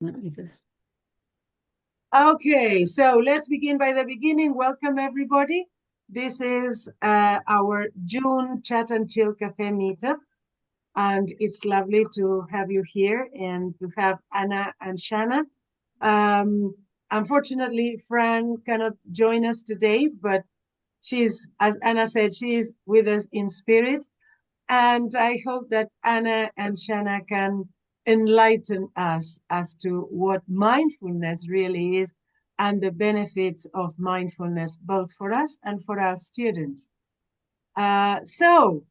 Let me just. Okay, so let's begin by the beginning. Welcome, everybody. This is our June Chat and Chill Cafe meetup, and it's lovely to have you here and to have Anna and Shanna. Um, Unfortunately, Fran cannot join us today, but she's, as Anna said, she is with us in spirit. And I hope that Anna and Shanna can enlighten us as to what mindfulness really is and the benefits of mindfulness, both for us and for our students. So,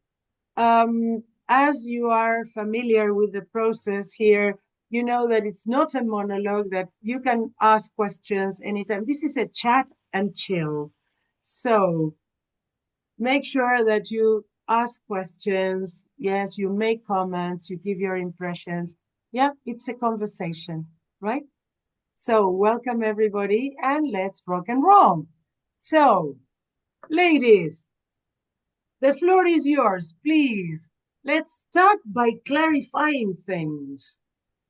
as you are familiar with the process here, you know that it's not a monologue, that you can ask questions anytime. This is a chat and chill. So, make sure that you ask questions. Yes, you make comments, you give your impressions. Yeah, it's a conversation, right? So, welcome everybody, and let's rock and roll. So, ladies, the floor is yours, please. Let's start by clarifying things.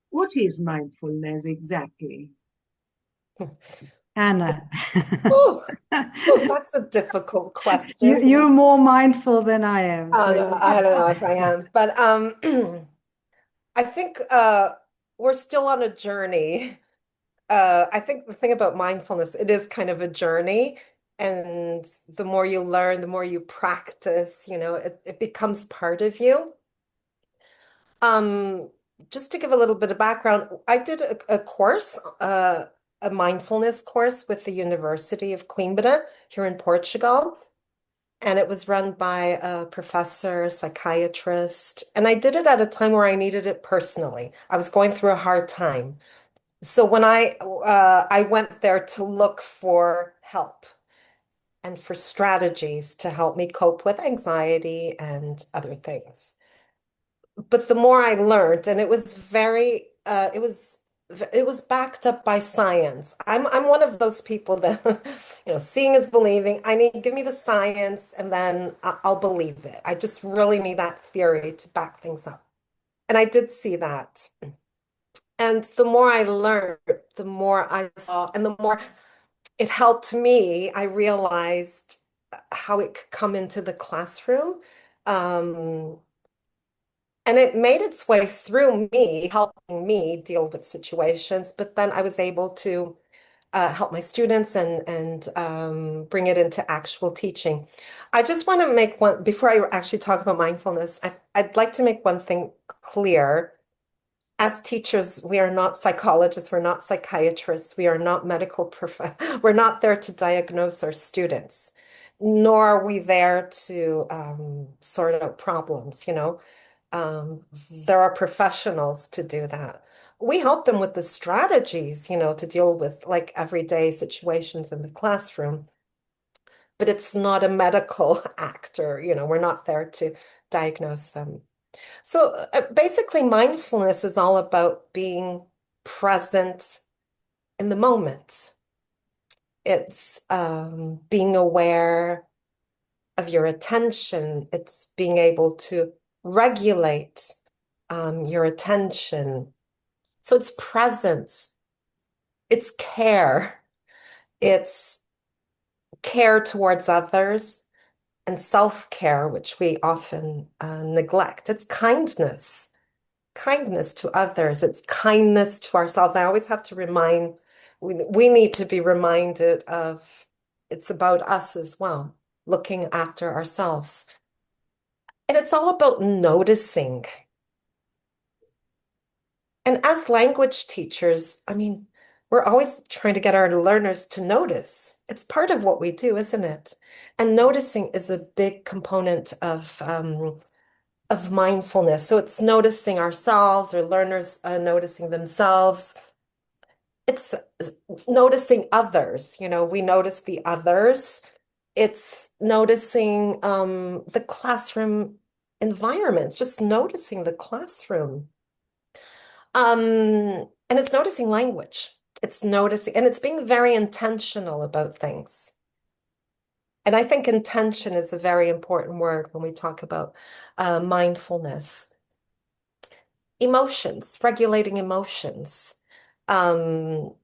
What is mindfulness exactly? Anna. Oh, oh, that's a difficult question. You're more mindful than I am, so I don't know if I am, but I think we're still on a journey. I think the thing about mindfulness, it is kind of a journey, and the more you learn, the more you practice, it becomes part of you. Um, just to give a little bit of background, I did a course, a mindfulness course with the University of Coimbra here in Portugal. And it was run by a professor, a psychiatrist. And I did it at a time where I needed it personally. I was going through a hard time. So when I went there to look for help and for strategies to help me cope with anxiety and other things. But the more I learned, and it was very, it was backed up by science. I'm one of those people that, seeing is believing. I need give me the science, and then I'll believe it. I just really need that theory to back things up. And I did see that. And the more I learned, the more I saw, and the more it helped me, I realized how it could come into the classroom. Um, And it made its way through me, helping me deal with situations. But then I was able to help my students and bring it into actual teaching. I just want to make one, before I actually talk about mindfulness, I'd like to make one thing clear. As teachers, we are not psychologists, we're not psychiatrists, we are not medical prof we're not there to diagnose our students, nor are we there to sort out problems. There are professionals to do that. We help them with the strategies, to deal with like everyday situations in the classroom, but it's not a medical actor, we're not there to diagnose them. So basically, mindfulness is all about being present in the moment. It's being aware of your attention. It's being able to regulate your attention. So it's presence, it's it's care towards others, and self-care, which we often neglect. It's kindness to others. It's kindness to ourselves. I always have to we need to be reminded of it's about us as well, looking after ourselves. And it's all about noticing. And as language teachers, I mean, we're always trying to get our learners to notice. It's part of what we do, isn't it? And noticing is a big component of mindfulness. So it's noticing ourselves or learners noticing themselves. It's noticing others. We notice the others. It's noticing the classroom environments, just noticing the classroom. And it's noticing language. It's noticing, and it's being very intentional about things. And I think intention is a very important word when we talk about mindfulness. Emotions, regulating emotions. And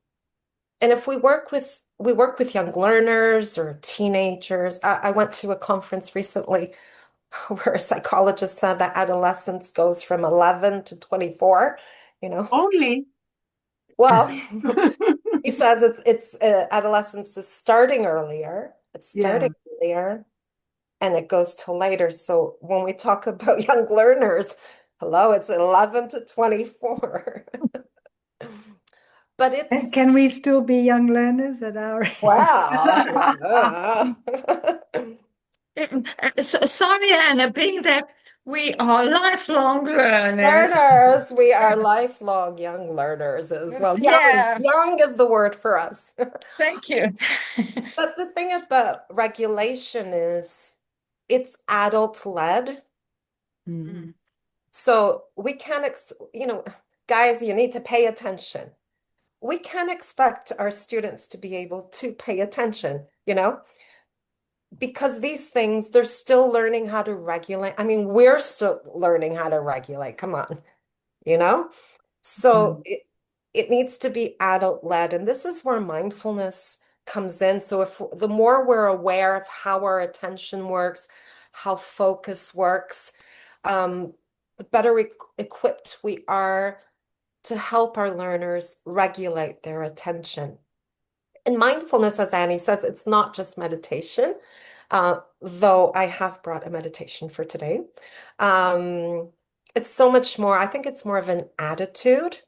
if we work with young learners or teenagers. I went to a conference recently where a psychologist said that adolescence goes from 11 to 24, you know. Only. Well, he says it's adolescence is starting earlier. It's Yeah. starting earlier and it goes till later. So when we talk about young learners, hello, it's 11 to 24. But And it's can we still be young learners at our age? wow. Yeah. Sorry, Anna, being that we are lifelong learners. Learners, we are lifelong young learners as well. Young, Yeah, young is the word for us. thank you. But the thing about regulation is it's adult led. Mm. So we can't, guys, you need to pay attention. We can't expect our students to be able to pay attention, because these things, they're still learning how to regulate. I mean, we're still learning how to regulate. Come on, you know? So Mm. it needs to be adult led. And this is where mindfulness comes in. So if the more we're aware of how our attention works, how focus works, the better equipped we are to help our learners regulate their attention. And mindfulness, as Annie says, it's not just meditation, though I have brought a meditation for today. It's so much more, I think it's more of an attitude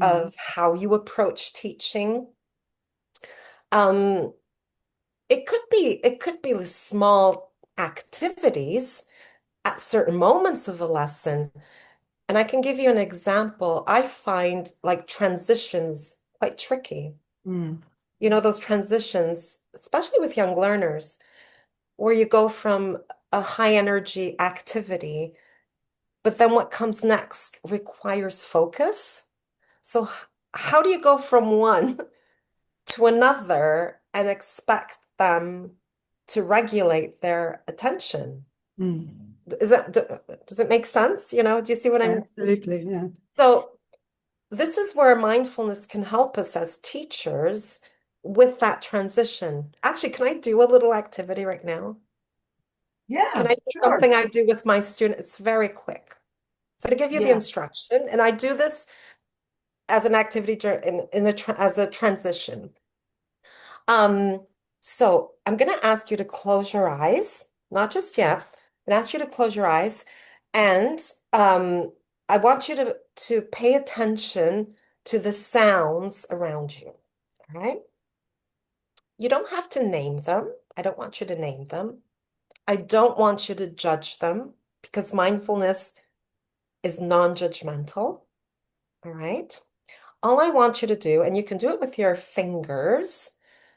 Mm. of how you approach teaching. Um, it could be the small activities at certain moments of a lesson. And I can give you an example. I find like transitions quite tricky. Mm. Those transitions, especially with young learners, where you go from a high energy activity, but then what comes next requires focus. So how do you go from one to another and expect them to regulate their attention? Mm. Does it make sense? Do you see what I'm? Absolutely, yeah. So this is where mindfulness can help us as teachers with that transition. Actually, can I do a little activity right now? Can Yeah, I do sure. something I do with my student? It's very quick. So to give you the Yeah. instruction, and I do this as an activity as a transition. So I'm going to ask you to close your eyes, not just yet, and ask you to close your eyes. And um, I want you to pay attention to the sounds around you. All right? You don't have to name them. I don't want you to name them. I don't want you to judge them because mindfulness is non-judgmental. All right? All I want you to do, and you can do it with your fingers,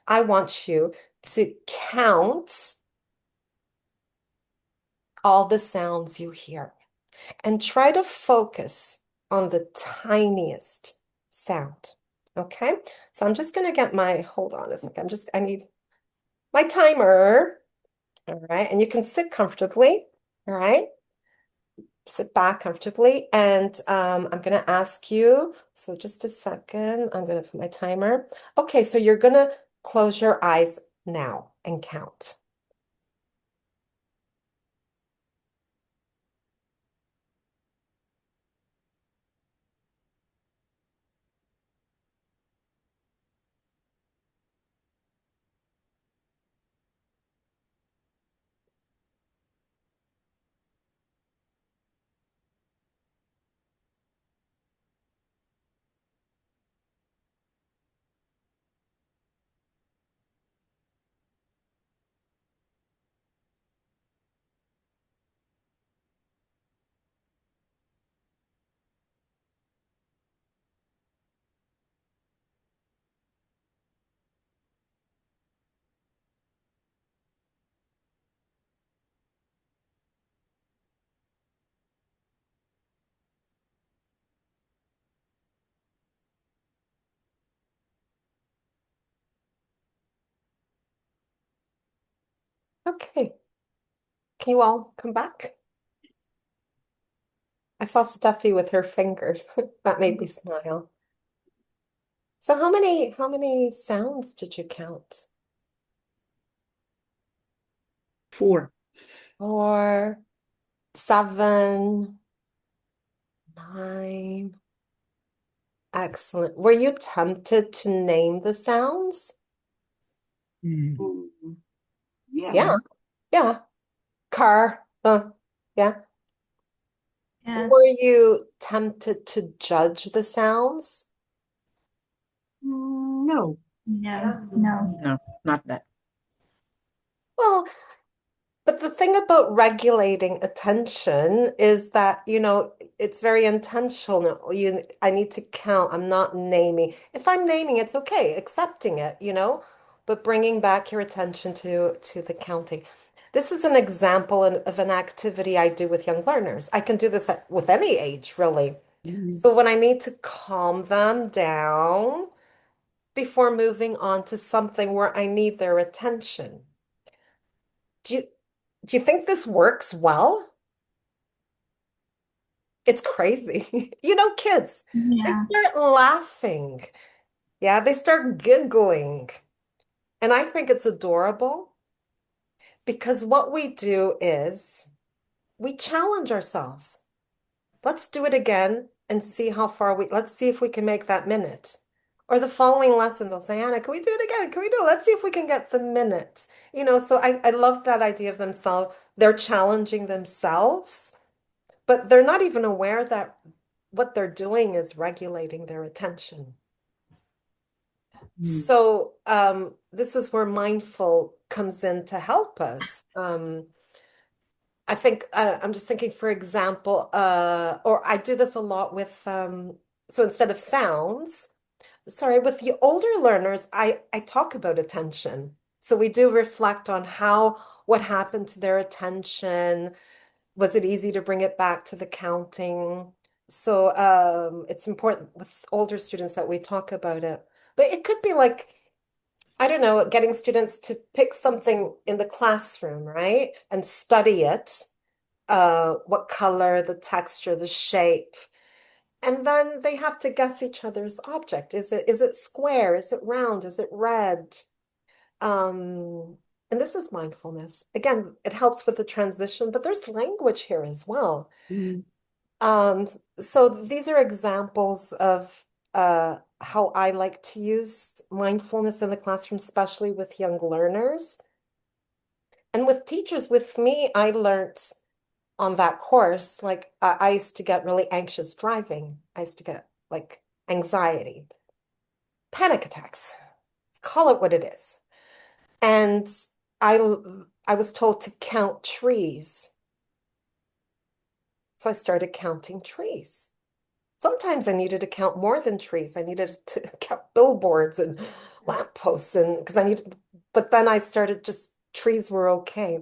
I want you to count all the sounds you hear and try to focus on the tiniest sound. Okay? So I'm just gonna get hold on a second. I need my timer. All right. And you can sit comfortably. All right. Sit back comfortably. And I'm gonna ask you, so just a second, I'm gonna put my timer. Okay, so you're gonna close your eyes now and count. Okay. Can you all come back? I saw Steffi with her fingers. That made me smile. So how many sounds did you count? 4. 4, 7, 9. Excellent. Were you tempted to name the sounds? Mm. Yeah. Yeah, yeah. Car. Yeah. Yeah. Were you tempted to judge the sounds? No. No. Not that. Well, but the thing about regulating attention is that, it's very intentional. I need to count. I'm not naming. If I'm naming, it's okay, accepting it. But bringing back your attention to the counting. This is an example of an activity I do with young learners. I can do this with any age, really. Mm. So when I need to calm them down before moving on to something where I need their attention. Do you do you think this works well? It's crazy. Kids, they Yeah. start laughing. Yeah, they start giggling. And I think it's adorable because what we do is we challenge ourselves. Let's do it again and see how far let's see if we can make that minute. Or the following lesson, they'll say, Anna, can we do it again? Can we do it? Let's see if we can get the minute. So I love that idea of themselves. They're challenging themselves, but they're not even aware that what they're doing is regulating their attention. Mm. So this is where mindful comes in to help us. I think I'm just thinking, for example, or I do this a lot with, so instead of sounds, sorry, with the older learners, I talk about attention. So we do reflect on what happened to their attention. Was it easy to bring it back to the counting? So it's important with older students that we talk about it. But it could be like, I don't know, getting students to pick something in the classroom, right? And study it, what color, the texture, the shape. And then they have to guess each other's object. Is it square? Is it round? Is it red? And this is mindfulness. Again, it helps with the transition, but there's language here as well. Mm. Um, so these are examples of how I like to use mindfulness in the classroom, especially with young learners. And with teachers, with me, I learned on that course, like I used to get really anxious driving. I used to get like anxiety, panic attacks. Let's call it what it is. And I I was told to count trees. So I started counting trees. Sometimes I needed to count more than trees. I needed to count billboards and lampposts and because I needed, but then I started just trees were okay.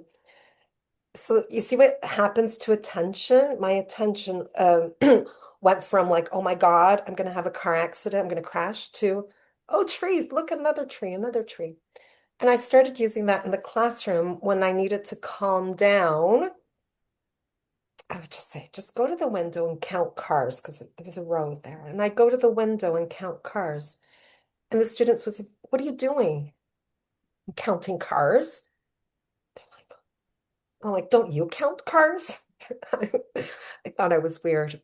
So you see what happens to attention? My attention went from like, oh my God, I'm gonna have a car accident, I'm gonna crash to, oh, trees, look, another tree, another tree. And I started using that in the classroom when I needed to calm down. I would just say, just go to the window and count cars because there was a road there. And I go to the window and count cars. And the students would say, what are you doing? "I'm counting cars." They're like, I'm like, don't you count cars? I thought I was weird.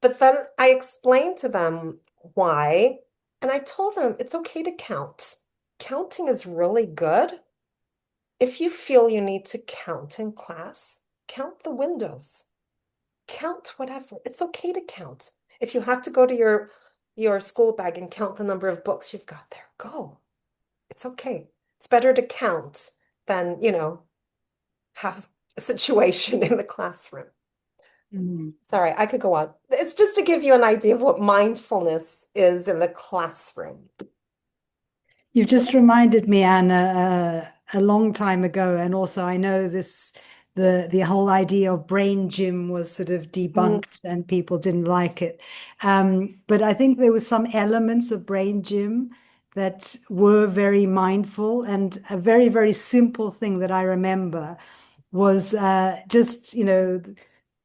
But then I explained to them why. And I told them it's okay to count. Counting is really good. If you feel you need to count in class, count the windows. Count whatever. It's okay to count. If you have to go to your school bag and count the number of books you've got there, go. It's okay. It's better to count than, have a situation in the classroom. Mm. Sorry, I could go on. It's just to give you an idea of what mindfulness is in the classroom. You've just reminded me, Anna, a long time ago, and also I know the whole idea of brain gym was sort of debunked and people didn't like it. But I think there were some elements of brain gym that were very mindful, and a very, very simple thing that I remember was just,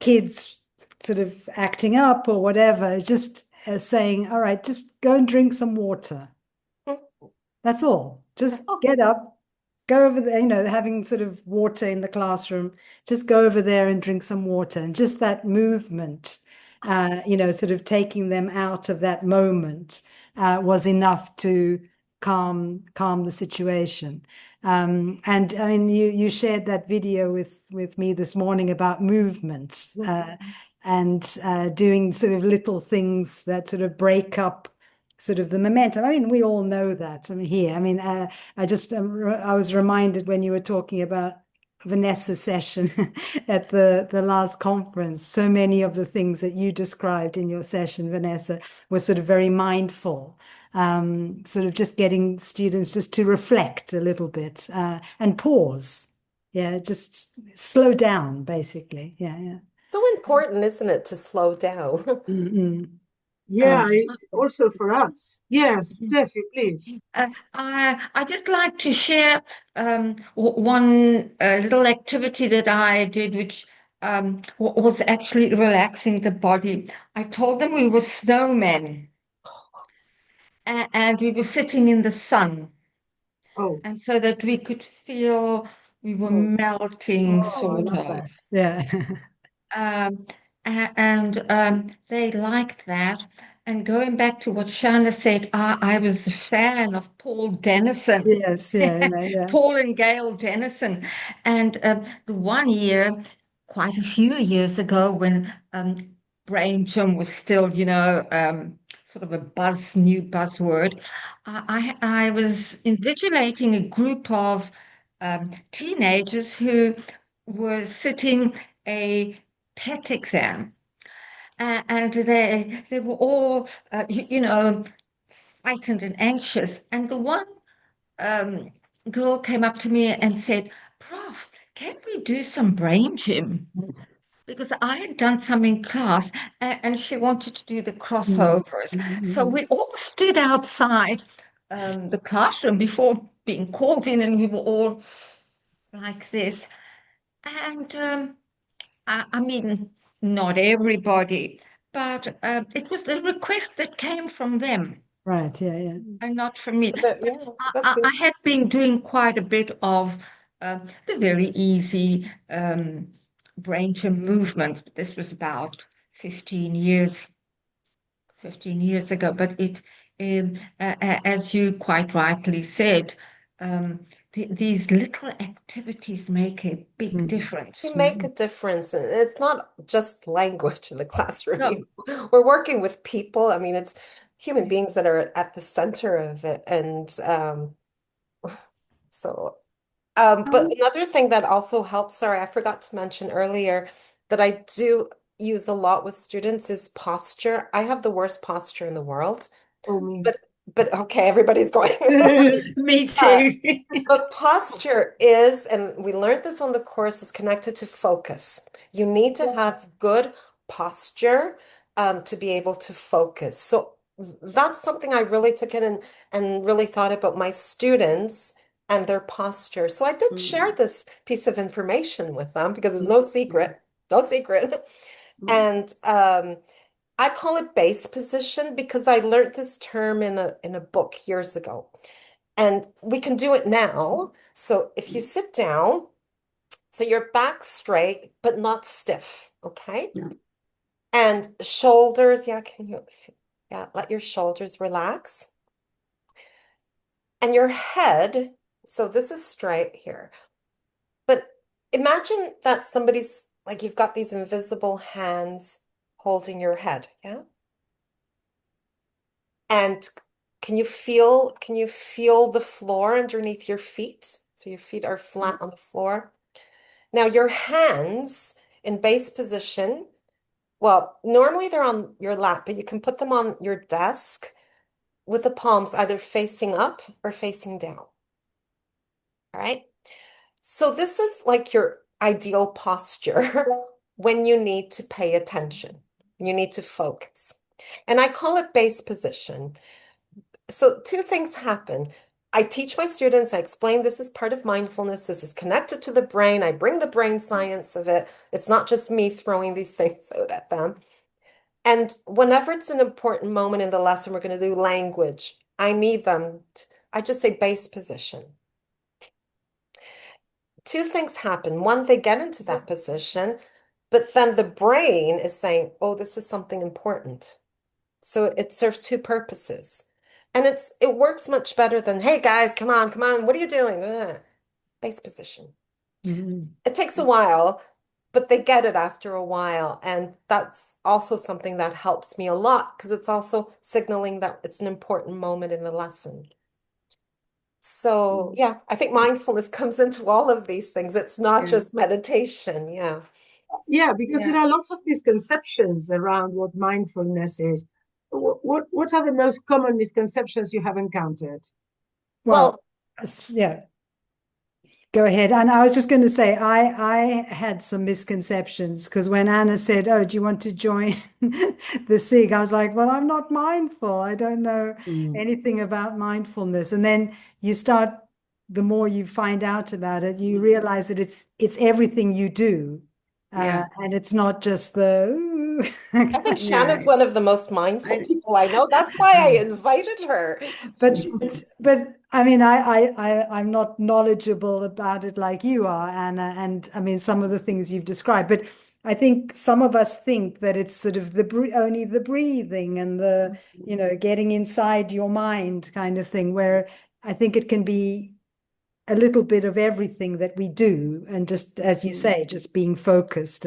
kids sort of acting up or whatever, just saying, all right, just go and drink some water. That's all. Just Oh, get up, go over there, having sort of water in the classroom, just go over there and drink some water. And just that movement, sort of taking them out of that moment, was enough to calm the situation. And I mean, you shared that video with me this morning about movement, and doing sort of little things that sort of break up sort of the momentum. I mean, we all know that. I mean, here, I mean, I was reminded when you were talking about Vanessa's session at the last conference. So many of the things that you described in your session, Vanessa, were sort of very mindful. Sort of just getting students just to reflect a little bit, and pause. Yeah, just slow down, basically. Yeah, yeah. so important, isn't it, to slow down? Mm-mm. Yeah, also for us. Yes, Steffi, please. I just like to share one little activity that I did, which was actually relaxing the body. I told them we were snowmen, and we were sitting in the sun, Oh, and so that we could feel we were oh, melting, Oh, I sort love of. that. Yeah. Um, and they liked that. And going back to what Shana said, I was a fan of Paul Dennison, Yes, yeah, yeah, yeah. Paul and Gail Dennison. And the one year, quite a few years ago, when brain gym was still, sort of new buzzword, I was invigilating a group of teenagers who were sitting a PET exam, and they were all frightened and anxious. And the one um, girl came up to me and said, "Prof, can we do some brain gym?" Because I had done some in class, and she wanted to do the Mm, crossovers. So mm, we all stood outside the classroom before being called in, and we were all like this. And I mean, not everybody, but it was the request that came from them right, yeah, yeah. and not from me. But But yeah, that's I had been doing quite a bit of the very easy brain gym movements. This was about 15 years, 15 years ago. But as you quite rightly said, um, these little activities make a big Mm, they difference. make a mm, difference. And it's not just language in the classroom. No, We're working with people. I mean, it's human beings that are at the center of it. And so, but another thing that also helps, sorry, I forgot to mention earlier that I do use a lot with students is posture. I have the worst posture in the world, oh, me. but okay, everybody's going. me Uh, too. But posture is, and we learned this on the course, is connected to focus. You need to have good posture to be able to focus. So that's something I really took in and really thought about my students and their posture. So I did share mm, this piece of information with them because it's mm, no secret, no secret. mm. And I call it base position because I learned this term in a book years ago. And we can do it now. So if you sit down, so your back straight, but not stiff, okay? Yeah. And shoulders, yeah, yeah, let your shoulders relax. And your head, so this is straight here. But imagine that somebody's, like you've got these invisible hands holding your head, yeah? And can you feel the floor underneath your feet? So your feet are flat on the floor. Now your hands in base position, well, normally they're on your lap, but you can put them on your desk with the palms either facing up or facing down. All right. So this is like your ideal posture when you need to pay attention. You need to focus. And I call it base position. So two things happen. I teach my students, I explain this is part of mindfulness. This is connected to the brain. I bring the brain science of it. It's not just me throwing these things out at them. And whenever it's an important moment in the lesson, we're going to do language. I need them I just say base position. Two things happen. One, they get into that position, but then the brain is saying, oh, this is something important. So it serves two purposes. And it works much better than, hey guys, come on, what are you doing? Base position. Mhm. It takes a while, but they get it after a while. And that's also something that helps me a lot because it's also signaling that it's an important moment in the lesson. So, yeah, I think mindfulness comes into all of these things. It's not Yeah. just meditation. Yeah. Yeah, because Yeah. there are lots of misconceptions around what mindfulness is. What are the most common misconceptions you have encountered? Well, Well, yeah, go ahead. And I was just going to say, I had some misconceptions because when Anna said, "Oh, do you want to join the SIG?" I was like, "Well, I'm not mindful. I don't know Mm. anything about mindfulness." And then you start, the more you find out about it, you realize that it's everything you do, Yeah. and it's not just the. Ooh. I think Shanna's No. one of the most mindful And people I know. That's why I invited her. But I mean, I'm not knowledgeable about it like you are, Anna. And I mean, some of the things you've described, but I think some of us think that it's sort of only the breathing and the, getting inside your mind kind of thing, where I think it can be a little bit of everything that we do, and just as you say, just being focused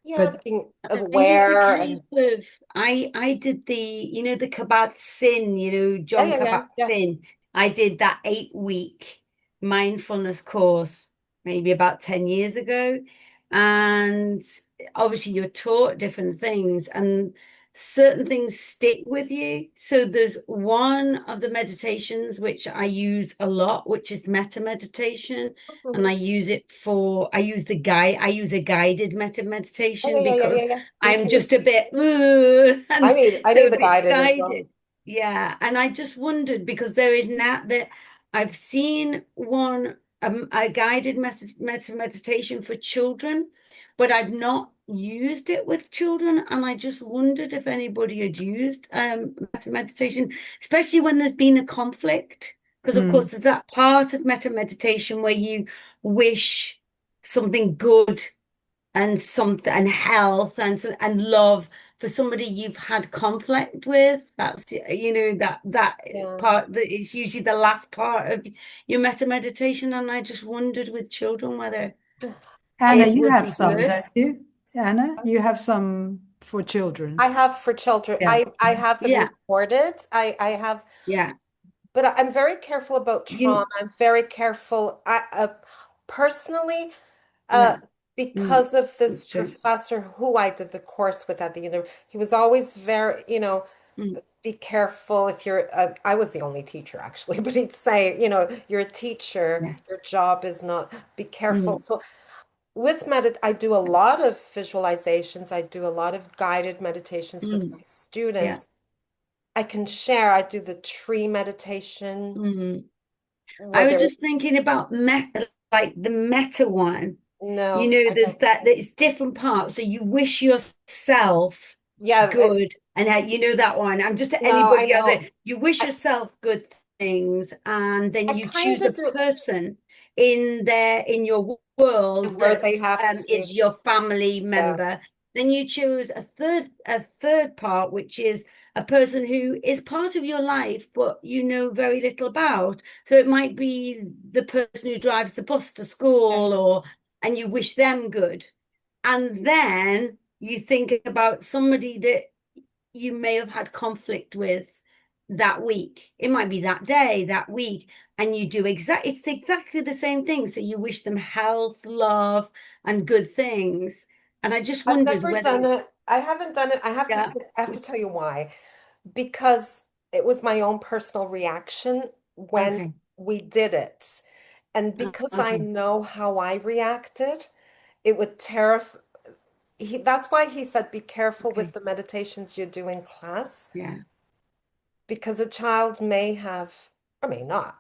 Yeah, but being I think it's a aware case and of I did the Kabat-Zinn, yeah, John yeah, yeah, yeah. Kabat-Zinn. I did that 8-week mindfulness course maybe about 10 years ago. And obviously you're taught different things and certain things stick with you. So there's one of the meditations which I use a lot, which is metta meditation. And Mhm. I use a guided meta Yeah, meditation yeah, yeah, yeah, because yeah, yeah. Me I'm too. just a bit, "Ugh," and I so need if the it's guided as guided, well. yeah. And I just wondered because there is now that I've seen one a guided meta meditation for children, but I've not used it with children, and I just wondered if anybody had used meta meditation, especially when there's been a conflict. Because of mm, course, there's that part of meta meditation where you wish something good and something and health and love for somebody you've had conflict with. That's that Yeah. part that is usually the last part of your meta meditation. And I just wondered with children whether Anna, it you would have be some, good. don't you? Anna, you have some for children. I have for children. Yeah. I have them Yeah, recorded. I have, yeah, but I'm very careful about trauma. you, I'm very careful. I personally, uh, yeah. because of this That's true. professor who I did the course with at the university, he was always very, Mm, be careful if you're, I was the only teacher actually, but he'd say, you're a teacher, yeah. your job is not, be careful. Mm, So with I do a lot of visualizations. I do a lot of guided meditations with my yeah. students. I can share, I do the tree meditation Mm. where I was there's, just thinking about like the meta one. no, I There's don't, that it's different parts. So you wish yourself yeah, good, and that one. I'm just no, I anybody else know. there. You wish I, yourself good things, and then I you kind choose a of do person in your world where that they have to, is your family yeah, member. Then you choose a third part, which is a person who is part of your life, but you know very little about. So it might be the person who drives the bus to yeah. school, and you wish them good. And then you think about somebody that you may have had conflict with that week. It might be that day, that week, and you do it's exactly the same thing. So you wish them health, love, and good things. And I just I've wondered never whether, done it. I haven't done it. yeah, I have to tell you why. Because it was my own personal reaction when okay, we did it. And because I okay, know how I reacted, it would terrify. That's why he said, be careful with okay, the meditations you do in class, yeah, because a child may have, or may not,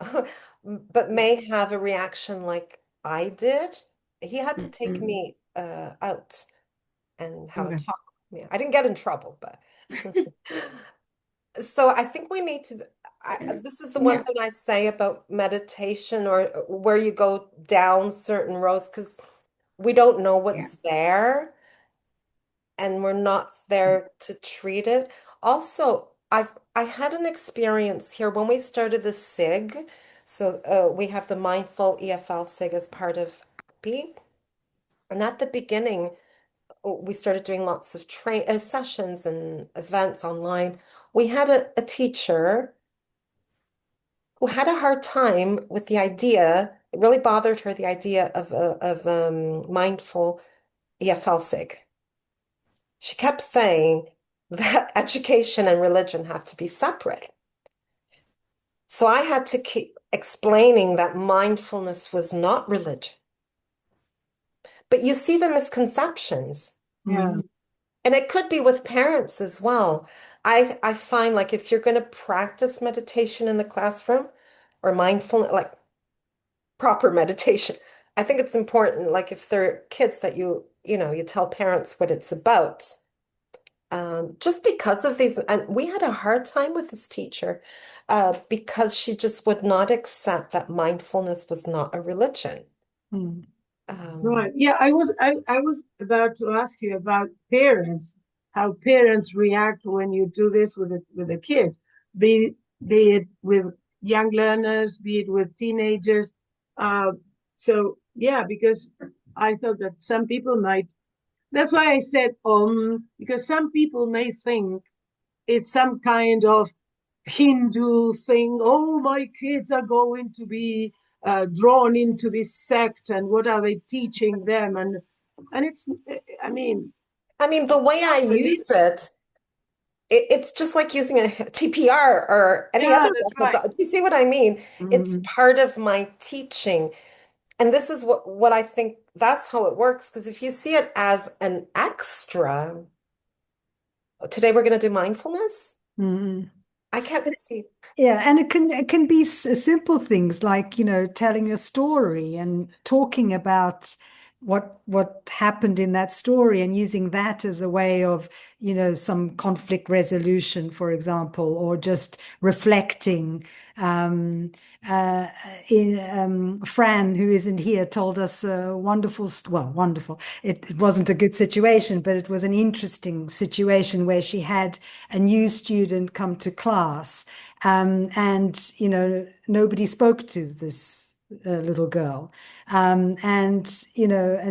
but yeah, may have a reaction like I did. He had to take mm, me out and have a okay. talk with me. I didn't get in trouble, but So I think we need to, this is the one Yeah, thing I say about meditation or where you go down certain roads because we don't know yeah, what's there and we're not there to treat it. Also, I had an experience here when we started the SIG. So we have the Mindful EFL SIG as part of API. And at the beginning, we started doing lots of train sessions and events online. We had a teacher who had a hard time with the idea. It really bothered her, the idea of mindful EFL SIG. She kept saying that education and religion have to be separate. So I had to keep explaining that mindfulness was not religion. But you see the misconceptions. Yeah. Mm. And it could be with parents as well. I find like if you're going to practice meditation in the classroom or mindfulness, like proper meditation, I think it's important, like if they're kids that you tell parents what it's about. Just because of these, and we had a hard time with this teacher because she just would not accept that mindfulness was not a religion. Mm. Right. Yeah, I was about to ask you about parents, how parents react when you do this with the kids, be it with young learners, be it with teenagers. Uh, so yeah, because I thought that some people might. That's why I said because some people may think it's some kind of Hindu thing. Oh, my kids are going to be drawn into this sect, and what are they teaching them? And it's, I mean, I mean, the way I not use religion. it's just like using a TPR or any Yeah, other that's right. method. Do you see what I mean? It's Mm. part of my teaching. And this is what I think that's how it works. Because if you see it as an extra, today we're going to do mindfulness. Mm. I can't see. Yeah, and it can be simple things like, telling a story and talking about what happened in that story and using that as a way of, some conflict resolution, for example, or just reflecting. Um, uh, Fran, who isn't here, told us a wonderful. It wasn't a good situation, but it was an interesting situation where she had a new student come to class. And nobody spoke to this little girl. And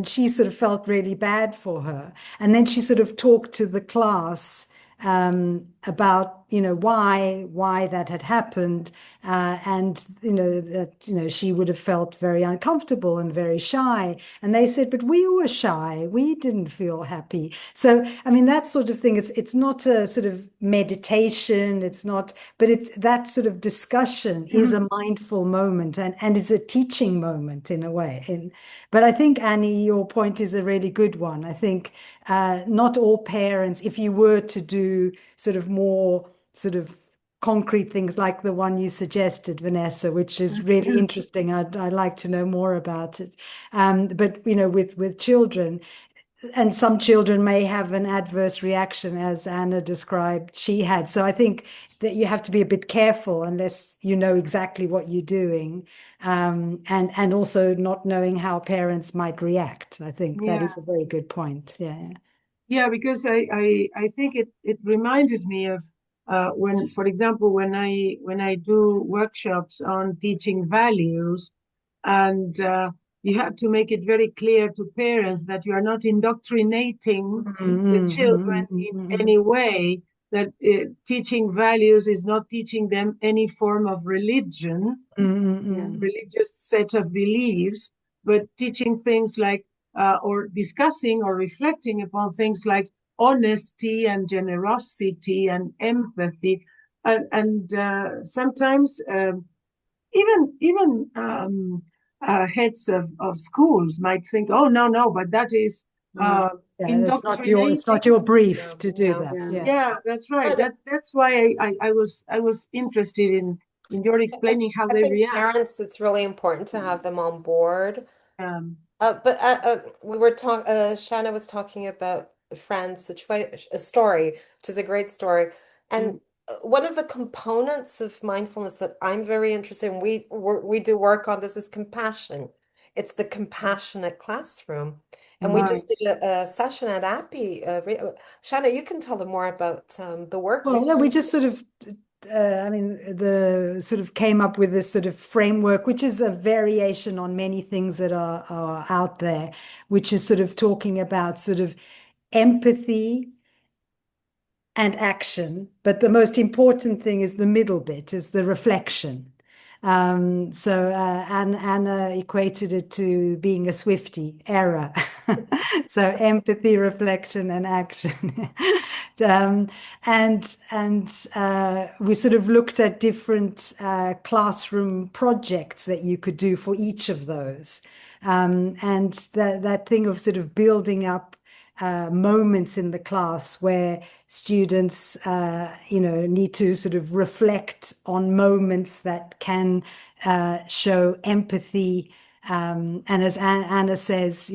she sort of felt really bad for her. And then she sort of talked to the class about why that had happened, and that she would have felt very uncomfortable and very shy. And they said, but we were shy, we didn't feel happy. So I mean, that sort of thing, it's not a sort of meditation, it's not, but it's that sort of discussion is a mindful moment, and is a teaching moment in a way. But I think, Annie, your point is a really good one. I think not all parents, if you were to do sort of more sort of concrete things like the one you suggested, Vanessa, which is really interesting. I'd like to know more about it. But with children, and some children may have an adverse reaction, as Anna described she had. So I think that you have to be a bit careful unless you know exactly what you're doing, and also not knowing how parents might react. I think that Yeah. is a very good point. Yeah. Yeah, because I think it reminded me of when, for example, when I do workshops on teaching values, and you have to make it very clear to parents that you are not indoctrinating the children in any way, that teaching values is not teaching them any form of religion, yeah, religious set of beliefs, but teaching things like, or discussing or reflecting upon things like honesty and generosity and empathy. And sometimes even heads of schools might think, oh, no, no, but that is mm, Yeah, it's indoctrinating. not your Yeah, brief to do yeah. that. yeah, Yeah. Yeah, that's right. But That's why I was interested in your I, explaining how I they think react. parents, it's really important to have them on board. Um, But we were talking, Shanna was talking about Fran's situation, a story, which is a great story. mm, And one of the components of mindfulness that I'm very interested in, we do work on this, is compassion. It's the compassionate classroom. And we just did Right. a session at Appy. Shanna, you can tell them more about the work Well, we've yeah, done. we just sort of, I mean, the sort of came up with this sort of framework, which is a variation on many things that are out there, which is sort of talking about sort of empathy and action. But the most important thing is the middle bit, is the reflection. Anna equated it to being a Swiftie, error. So empathy, reflection, and action. um, and we sort of looked at different classroom projects that you could do for each of those. And that thing of sort of building up moments in the class where students, need to sort of reflect on moments that can show empathy, and as Anna says,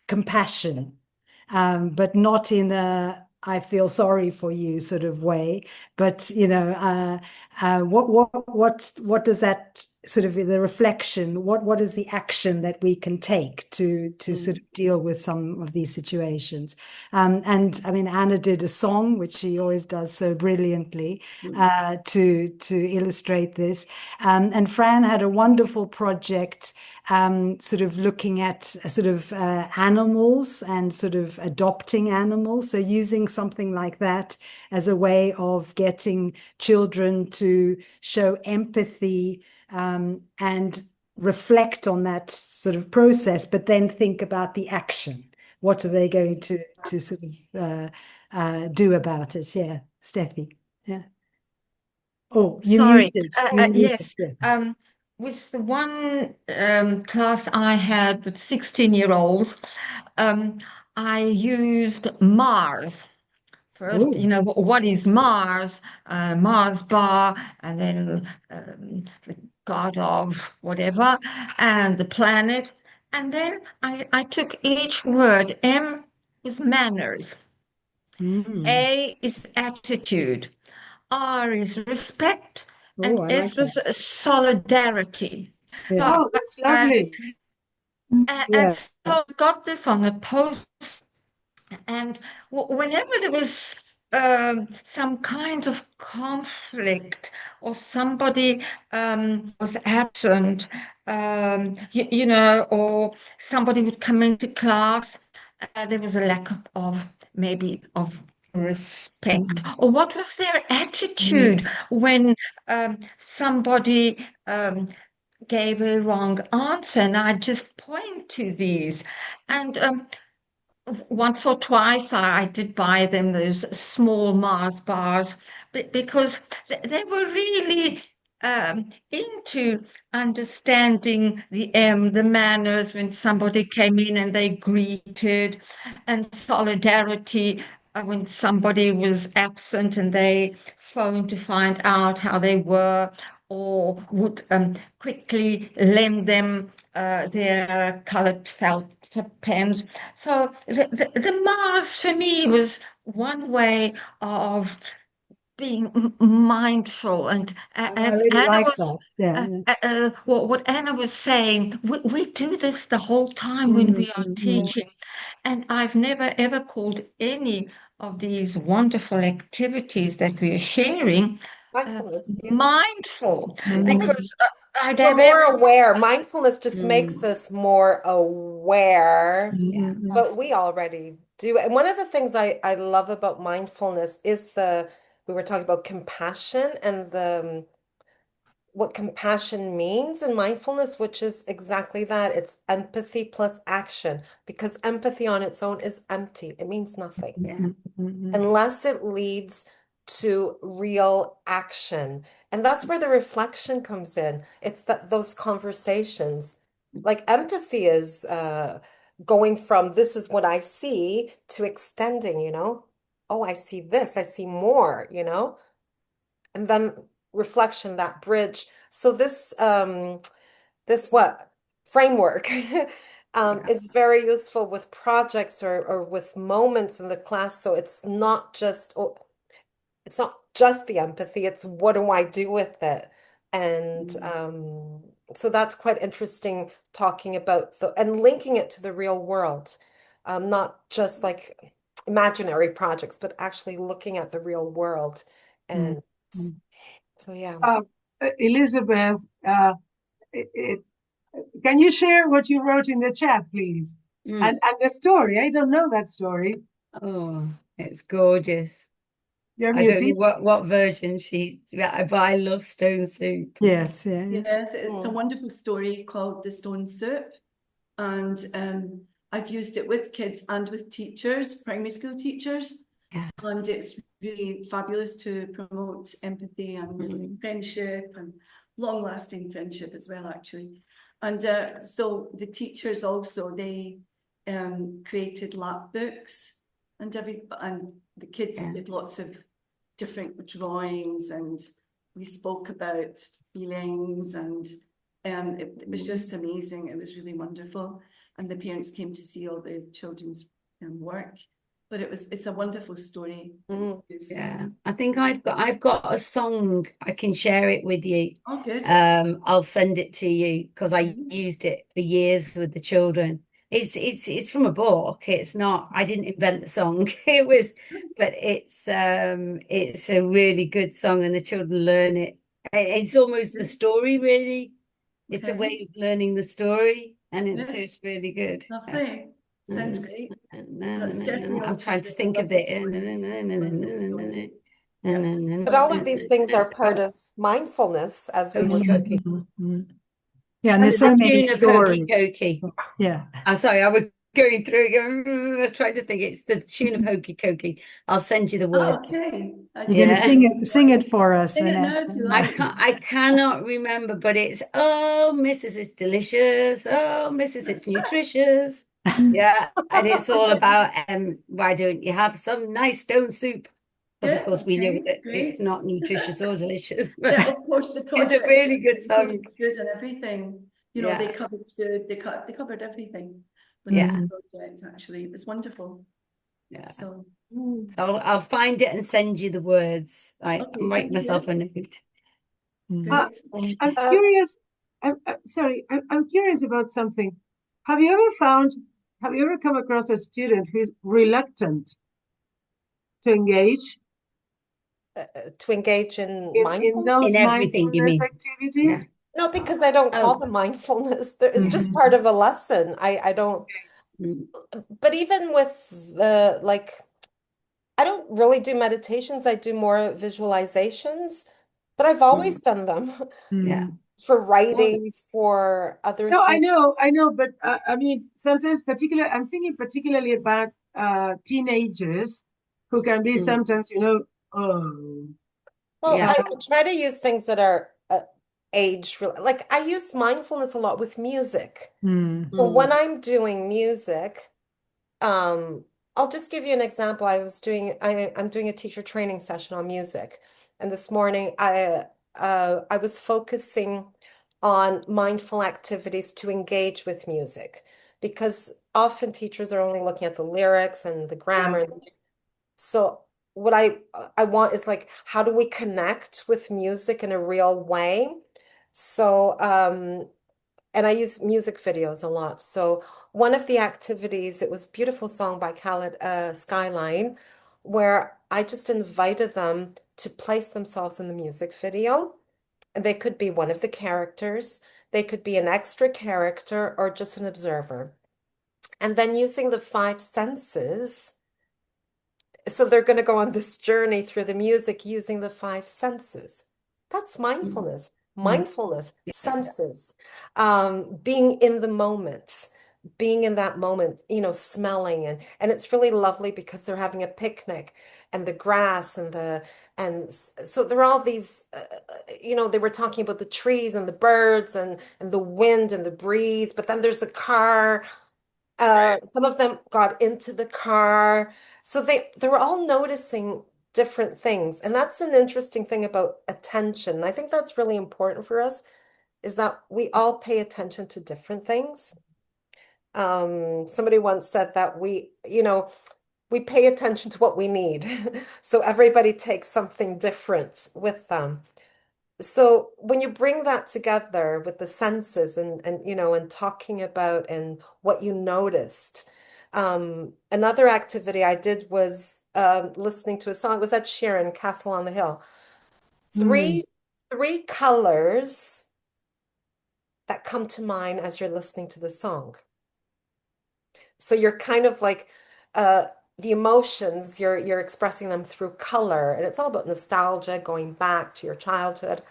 compassion, but not in a I feel sorry for you sort of way, but what does that sort of the reflection? What is the action that we can take to sort of deal with some of these situations? And I mean, Anna did a song, which she always does so brilliantly, to illustrate this. And Fran had a wonderful project, sort of looking at sort of animals and sort of adopting animals. So using something like that as a way of getting children to show empathy, and reflect on that sort of process, but then think about the action. What are they going to sort of do about it? Yeah, Steffi. Yeah. Oh, you Sorry. muted. You muted. Yes. Yeah. With the one class I had with 16-year-olds, I used Mars. First, Oh. what is Mars? Mars bar, and then the god of whatever, and the planet. And then I took each word. M is manners. Mm. A is attitude. R is respect. Oh, And I like S that. was solidarity. Yeah. So, Oh, that's uh, lovely. and Yeah. so I got this on a post. And whenever there was some kind of conflict or somebody was absent, or somebody would come into class, there was a lack of maybe of respect, Mhm. or what was their attitude when somebody gave a wrong answer, and I just point to these. And once or twice I did buy them those small Mars bars, because they were really into understanding the manners when somebody came in and they greeted, and solidarity when somebody was absent and they phoned to find out how they were, or would quickly lend them their colored felt pens. So the Mars for me was one way of being mindful. And Oh, I as really Anna like was, that. Yeah. what Anna was saying, we do this the whole time when Mm, we are mm, mm. teaching. And I've never ever called any of these wonderful activities that we are sharing Mindfulness, yeah. mindful, I think Mm, because I'd we're have more every. aware. Mindfulness just makes mm, us more aware, Yeah. mm, mm, but we already do. And one of the things I love about mindfulness is we were talking about compassion and what compassion means in mindfulness, which is exactly that. It's empathy plus action, because empathy on its own is empty. It means nothing Yeah. mm, unless it leads to real action. And that's where the reflection comes in. It's that those conversations. Like empathy is going from this is what I see to extending, Oh, I see this, I see more, and then reflection, that bridge. So this what framework Yeah. is very useful with projects or with moments in the class. So it's not just it's not just the empathy, it's what do I do with it? And so that's quite interesting talking about the and linking it to the real world, not just like imaginary projects, but actually looking at the real world. Mm. And so, yeah. Elizabeth, it, can you share what you wrote in the chat, please? And the story. I don't know that story. Oh, it's gorgeous. You're I don't know muted. what version but I love Stone Soup. Yes, yeah. Yes, it's a wonderful story called The Stone Soup. And I've used it with kids and with teachers, primary school teachers. Yeah. And it's really fabulous to promote empathy and friendship and long-lasting friendship as well, actually. And so the teachers also, they created lap books and the kids did lots of different drawings, and we spoke about feelings, and it was just amazing. It was really wonderful. And the parents came to see all the children's work. But it's a wonderful story. Yeah, I think I've got a song. I can share it with you. Oh, good. I'll send it to you because I used it for years with the children. It's from a book. It's not, I didn't invent the song. It was, but it's a really good song and the children learn it. It's almost the story, really. It's a way of learning the story, and it's just really good. Lovely. Sounds great. I'm trying to think of it. But all of these things are part of mindfulness, as we were saying. Yeah, and there's so many stories. Cokey. Yeah. I'm sorry, I was going through, trying to think. It's the tune of Hokey Cokey. I'll send you the word. Okay. You're going to sing it for us, Sing it now Vanessa. if you like. I cannot remember, but it's, oh, Mrs. It's delicious. Oh, Mrs. It's nutritious. Yeah, and it's all about why don't you have some nice stone soup? Because of course we know that it's not nutritious or delicious. Yeah, of course the project. It's a really good song. Food and everything. You know, they covered food. They covered everything with this project. Actually, it was wonderful. Yeah. So I'll find it and send you the words. I'm writing myself a note. I'm curious. I'm curious about something. Have you ever come across a student who's reluctant to engage in those everything, you mindfulness mean? activities? No, because I don't call them mindfulness. It's just part of a lesson. I don't, but even with the, like, I don't really do meditations. I do more visualizations, but I've always done them. Yeah. For writing, for other No, things. I know, but I mean, sometimes I'm thinking particularly about teenagers who can be sometimes, oh. Well, I try to use things that are age, like I use mindfulness a lot with music. So when I'm doing music, I'll just give you an example. I'm doing a teacher training session on music, and this morning I was focusing on mindful activities to engage with music, because often teachers are only looking at the lyrics and the grammar. So what I want is, like, how do we connect with music in a real way? So and I use music videos a lot. So one of the activities, it was a beautiful song by Khaled, Skyline, where I just invited them to place themselves in the music video. And they could be one of the characters, they could be an extra character, or just an observer. And then using the five senses. So they're going to go on this journey through the music using the five senses. That's mindfulness. Mindfulness, senses, being in the moment, being in that moment, smelling, and it's really lovely because they're having a picnic, and the grass so there are all these, they were talking about the trees and the birds and the wind and the breeze, but then there's a car. Some of them got into the car. So they were all noticing different things. And that's an interesting thing about attention. I think that's really important for us, is that we all pay attention to different things. Somebody once said that we pay attention to what we need. So everybody takes something different with them. So when you bring that together with the senses and you know and talking about and what you noticed, another activity I did was listening to a song. It was Ed Sheeran, Castle on the Hill. Mm. Three three colors that come to mind as you're listening to the song. So you're kind of like uh the emotions, you're expressing them through color, and it's all about nostalgia, going back to your childhood.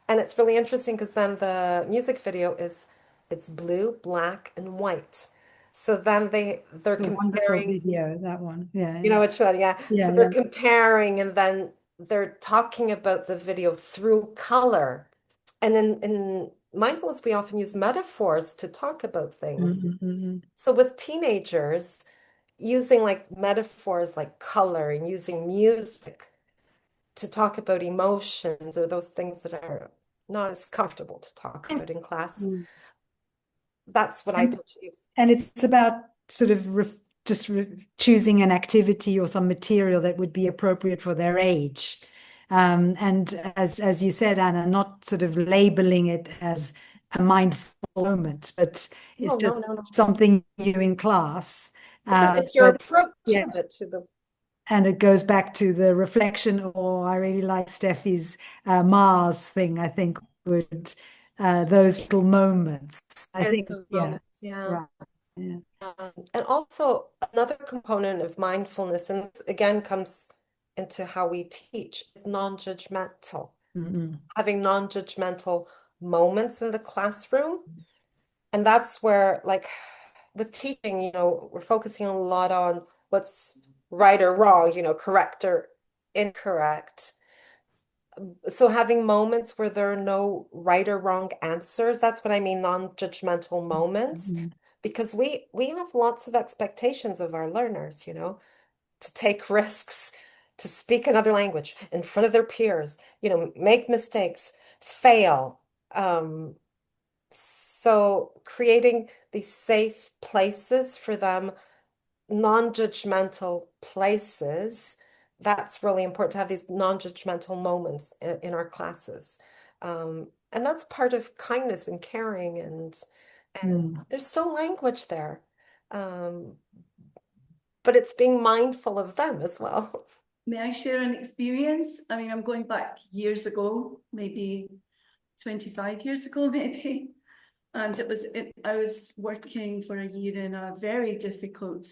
And it's really interesting because then the music video is it's blue, black, and white. So then they're The wonderful comparing, video, that one. Yeah, you know yeah. which one, yeah. So Yeah, they're yeah. comparing and then they're talking about the video through color. And in mindfulness, we often use metaphors to talk about Mm, things. mm, mm, mm. So with teenagers, using like metaphors like color and using music to talk about emotions or those things that are not as comfortable to talk about in class. Mm. That's what I And tend to use. and it's about sort of choosing an activity or some material that would be appropriate for their age. And as you said, Anna, not sort of labeling it as a mindful moment, but it's Oh, no, just no, no. something new in class. It's your But approach yeah, of it to the, and it goes back to the reflection, or I really like Steffi's Mars thing, I think, would those little moments. I there's think, the yeah, moments, yeah. right. Yeah. And also another component of mindfulness, and this again comes into how we teach, is non-judgmental. Mm-hmm. Having non-judgmental moments in the classroom. And that's where, like, with teaching, you know, we're focusing a lot on what's right or wrong, you know, correct or incorrect. So having moments where there are no right or wrong answers, that's what I mean, non-judgmental moments, Mm-hmm. because we have lots of expectations of our learners, you know, to take risks, to speak another language in front of their peers, you know, make mistakes, fail. So creating these safe places for them, non-judgmental places, that's really important to have these non-judgmental moments in our classes. And that's part of kindness and caring and Mm. there's still language there. Um, but it's being mindful of them as well. May I share an experience? I mean, I'm going back years ago, maybe 25 years ago, maybe. And I was working for a year in a very difficult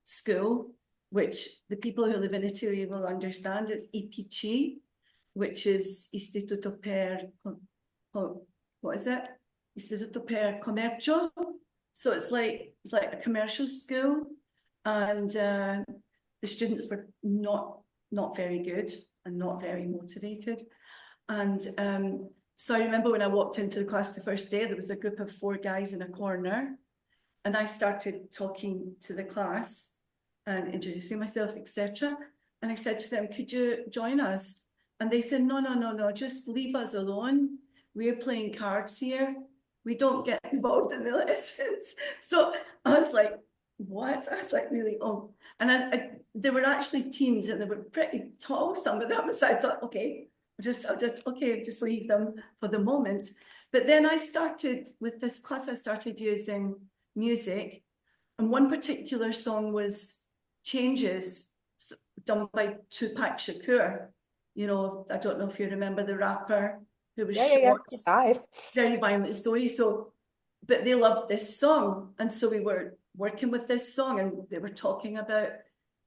school, which the people who live in Italy will understand. It's IPC, which is Istituto per, what is it? Istituto per Commercio. So it's like a commercial school, and the students were not very good and not very motivated. And so I remember when I walked into the class the first day, there was a group of 4 guys in a corner, and I started talking to the class and introducing myself, etc. And I said to them, "Could you join us?" And they said, "No, no, no, no, just leave us alone. We're playing cards here. We don't get involved in the lessons." So I was like, "What?" I was like, really, oh. And there were actually teams, and they were pretty tall, some of them. So I thought, okay, just leave them for the moment. But then I started, with this class, I started using music. And one particular song was Changes, done by Tupac Shakur. You know, I don't know if you remember the rapper who was Yeah. shot, He died. very violent story. So, but they loved this song. And so we were working with this song, and they were talking about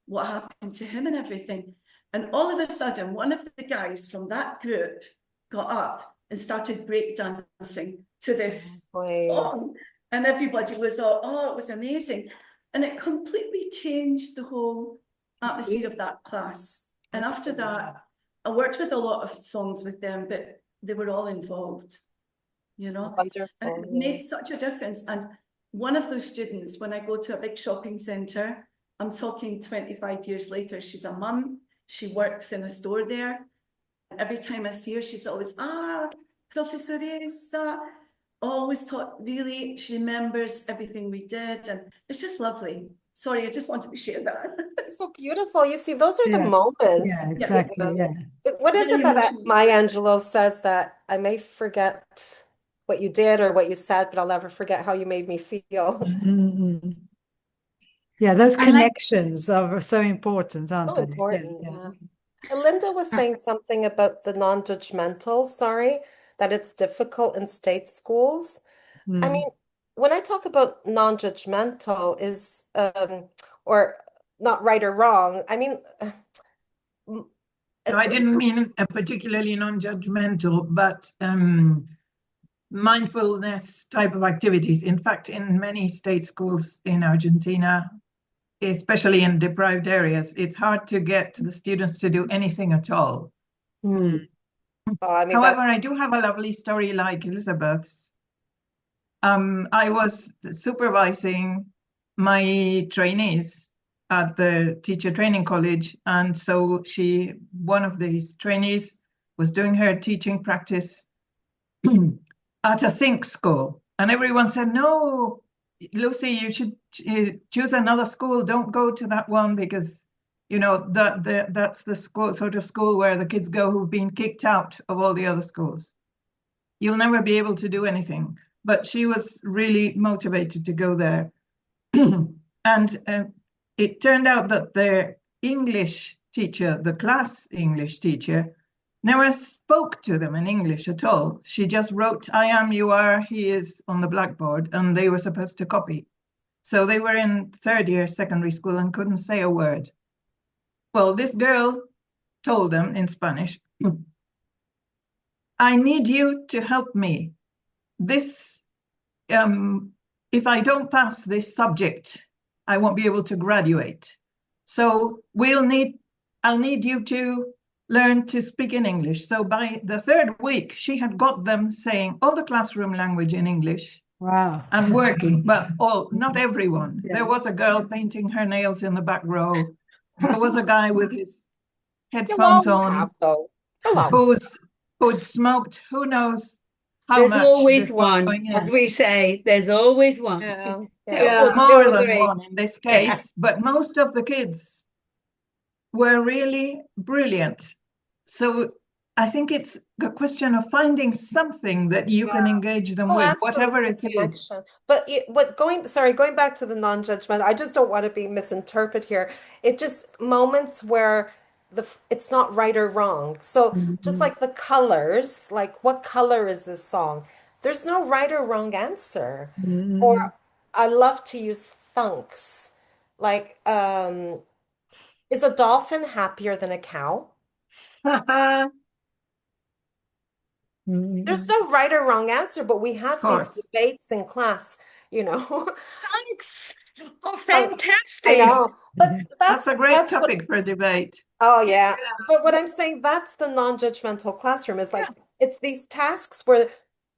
what happened to him and everything. And all of a sudden, one of the guys from that group got up and started breakdancing to this Boy, song. And everybody was all, oh, it was amazing. And it completely changed the whole atmosphere of that class. And after that, I worked with a lot of songs with them, but they were all involved, you know, and wonderful. it Yeah. made such a difference. And one of those students, when I go to a big shopping centre, I'm talking 25 years later, she's a mum, she works in a store there. Every time I see her, she's always, professoressa, always taught, really, she remembers everything we did. And it's just lovely. sorry, I just wanted to share that. So beautiful. You see, those are the Yeah. moments. Yeah, exactly. Yeah. What is Very it that emotional. Maya Angelou says that I may forget what you did or what you said, but I'll never forget how you made me feel. Mhm. Yeah, those I like connections are so important, aren't So they? Yeah, important, yeah. yeah. Linda was saying something about the non-judgmental, sorry, that it's difficult in state schools. I Mm. mean, when I talk about non-judgmental is or not right or wrong, I mean m- So I didn't mean particularly non-judgmental, but mindfulness type of activities. In fact, in many state schools in Argentina, especially in deprived areas, it's hard to get the students to do anything at all. Mm. oh, I mean However, that I do have a lovely story like Elizabeth's. I was supervising my trainees at the teacher training college, and so one of these trainees was doing her teaching practice at a sync school, and everyone said, "No, Lucy, you should choose another school. Don't go to that one because." That's the school sort of school where the kids go who've been kicked out of all the other schools. You'll never be able to do anything. But she was really motivated to go there. And it turned out that the English teacher, the class English teacher, never spoke to them in English at all. She just wrote, I am, you are, he is on the blackboard, and they were supposed to copy. So they were in third year secondary school and couldn't say a word. Well, this girl told them in Spanish, I need you to help me. This, if I don't pass this subject, I won't be able to graduate. So I'll need you to learn to speak in English. So by the third week, she had got them saying all the classroom language in English Wow. and working, but not everyone. Yeah. There was a girl painting her nails in the back row. There was a guy with his you'll headphones always on have though. You'll always who'd smoked who knows how There's much always before one, going as in. we say, there's always one. yeah, yeah. Or Yeah. two More or than three. one in this Yeah. case, but most of the kids were really brilliant. So I think it's a question of finding something that you can engage them Oh, with, whatever absolutely, it is. connection. But going back to the non-judgment, I just don't want to be misinterpreted here. It just moments where it's not right or wrong. So just Mhm. like the colors, like what color is this song? There's no right or wrong answer. Or Mhm. I love to use thunks. Like, is a dolphin happier than a cow? There's Mhm. no right or wrong answer, but we Of have these course, debates in class, you know. Thanks. Oh, Thanks. I fantastic. know. But that's a great that's what topic for debate. oh yeah. But what I'm saying, that's the non-judgmental classroom is like it's these tasks where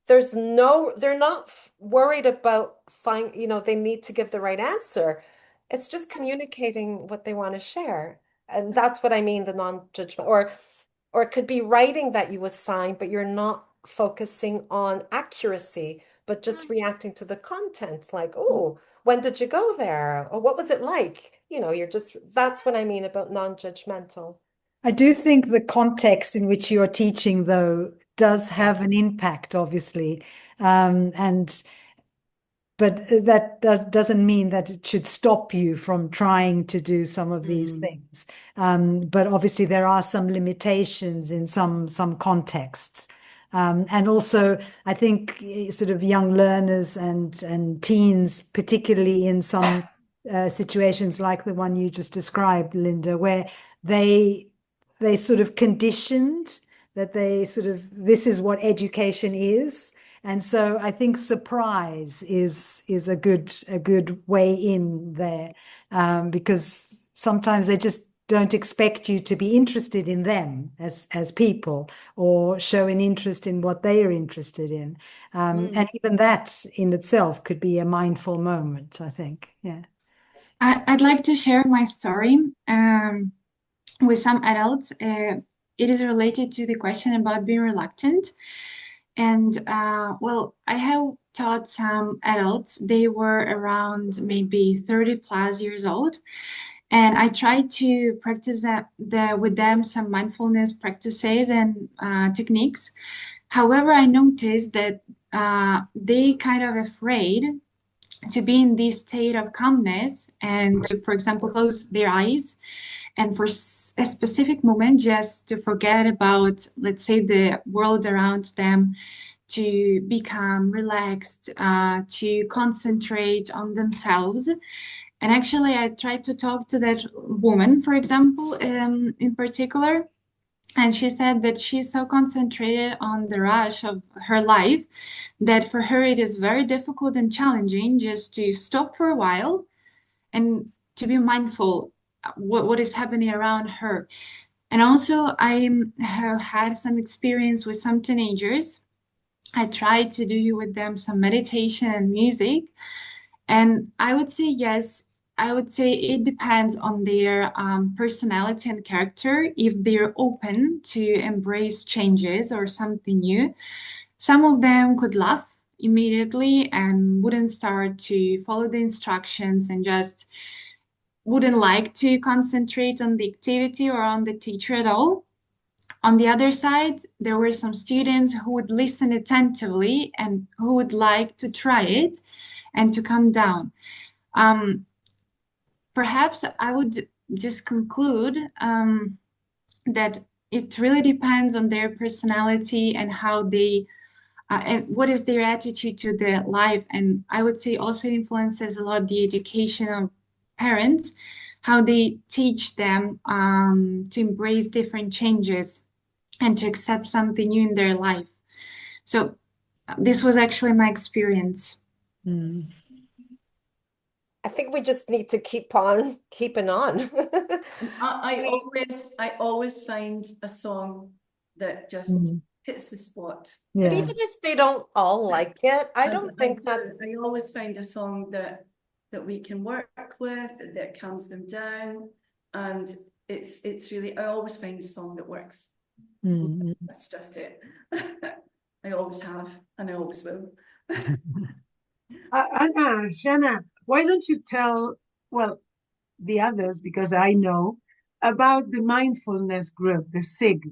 they're not worried about they need to give the right answer. It's just communicating what they want to share. And that's what I mean, the non-judgment or it could be writing that you assign, but you're not focusing on accuracy, but just reacting to the content, like, oh, when did you go there? Or what was it like? That's what I mean about non-judgmental. I do think the context in which you're teaching, though, does Yeah. have an impact, obviously. And but doesn't mean that it should stop you from trying to do some of these things. But obviously there are some limitations in some contexts. And also, I think sort of young learners and teens, particularly in some situations like the one you just described, Linda, where they they sort of conditioned that they sort of this is what education is, and so I think surprise is a good way in there, because sometimes they just don't expect you to be interested in them as people or show an interest in what they are interested in. And even that in itself could be a mindful moment, I think. Yeah. I'd like to share my story with some adults. It is related to the question about being reluctant. And well, I have taught some adults. They were around maybe 30 plus years old. And I tried to practice with them some mindfulness practices and techniques. However, I noticed that they kind of afraid to be in this state of calmness and to, for example, close their eyes and for a specific moment just to forget about, let's say, the world around them, to become relaxed, to concentrate on themselves. And actually, I tried to talk to that woman, for example, in particular, and she said that she's so concentrated on the rush of her life that for her it is very difficult and challenging just to stop for a while and to be mindful what is happening around her. And also, I have had some experience with some teenagers. I tried to do with them some meditation and music. And I would say yes, I would say it depends on their personality and character, if they're open to embrace changes or something new. Some of them could laugh immediately and wouldn't start to follow the instructions and just wouldn't like to concentrate on the activity or on the teacher at all. On the other side, there were some students who would listen attentively and who would like to try it and to calm down. Perhaps I would just conclude that it really depends on their personality and how they and what is their attitude to their life. And I would say also influences a lot the education of parents, how they teach them to embrace different changes and to accept something new in their life. So this was actually my experience. Mm. I think we just need to keep on keeping on. I always find a song that just hits the spot. But Yeah. even if they don't all like it, I don't think that I always find a song that we can work with, that calms them down, and it's really, I always find a song that works. That's just it. I always have, and I always will. Anna, Xena, why don't you tell, well, the others, because I know, about the mindfulness group, the SIG?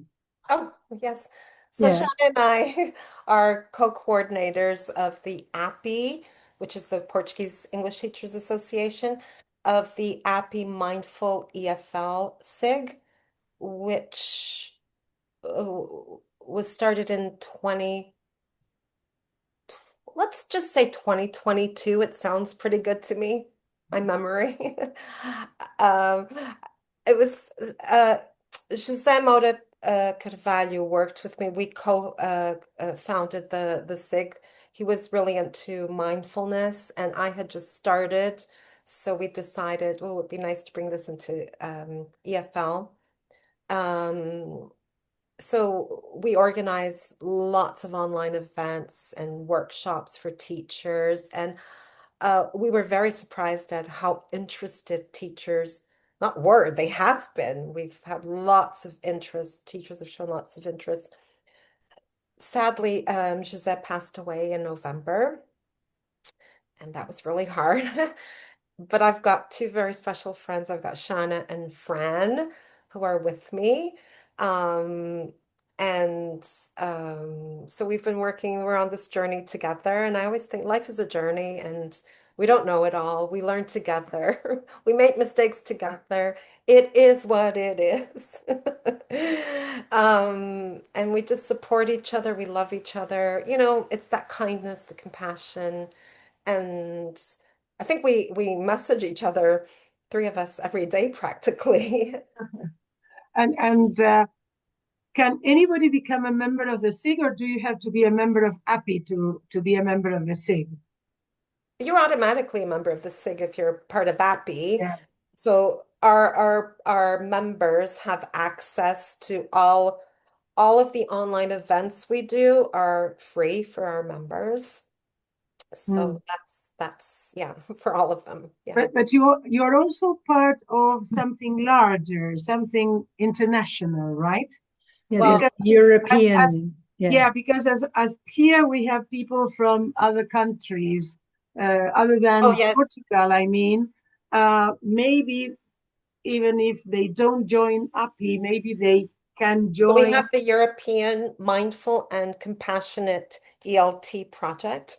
Oh, yes. So Yeah. Shanna and I are co-coordinators of the API, which is the Portuguese English Teachers Association, of the API Mindful EFL SIG, which was started in let's just say 2022. It sounds pretty good to me, my memory. Um, it was José Moura Carvalho worked with me. We co-founded the SIG. He was really into mindfulness, and I had just started. So we decided, well, it would be nice to bring this into EFL. So we organize lots of online events and workshops for teachers, and we were very surprised at how interested teachers, not were, they have been. We've had lots of interest. Teachers have shown lots of interest. Sadly, Gisette passed away in November, and that was really hard. But I've got two very special friends. I've got Shauna and Fran who are with me. Um, so we've been we're on this journey together. And I always think life is a journey and we don't know it all. We learn together. We make mistakes together. It is what it is. And we just support each other. We love each other. You know, it's that kindness, the compassion. And I think we message each other, three of us, every day practically. And can anybody become a member of the SIG, or do you have to be a member of API to be a member of the SIG? You're automatically a member of the SIG if you're part of API. Yeah. So our members have access to all of the online events we do are free for our members. So that's yeah, for all of them. Yeah. But you're also part of something larger, something international, right? Yeah, Well, there's European. Yeah, because as here we have people from other countries, other than Oh, yes. Portugal, I mean, maybe even if they don't join API, maybe they can So we join. have the European Mindful and Compassionate ELT project.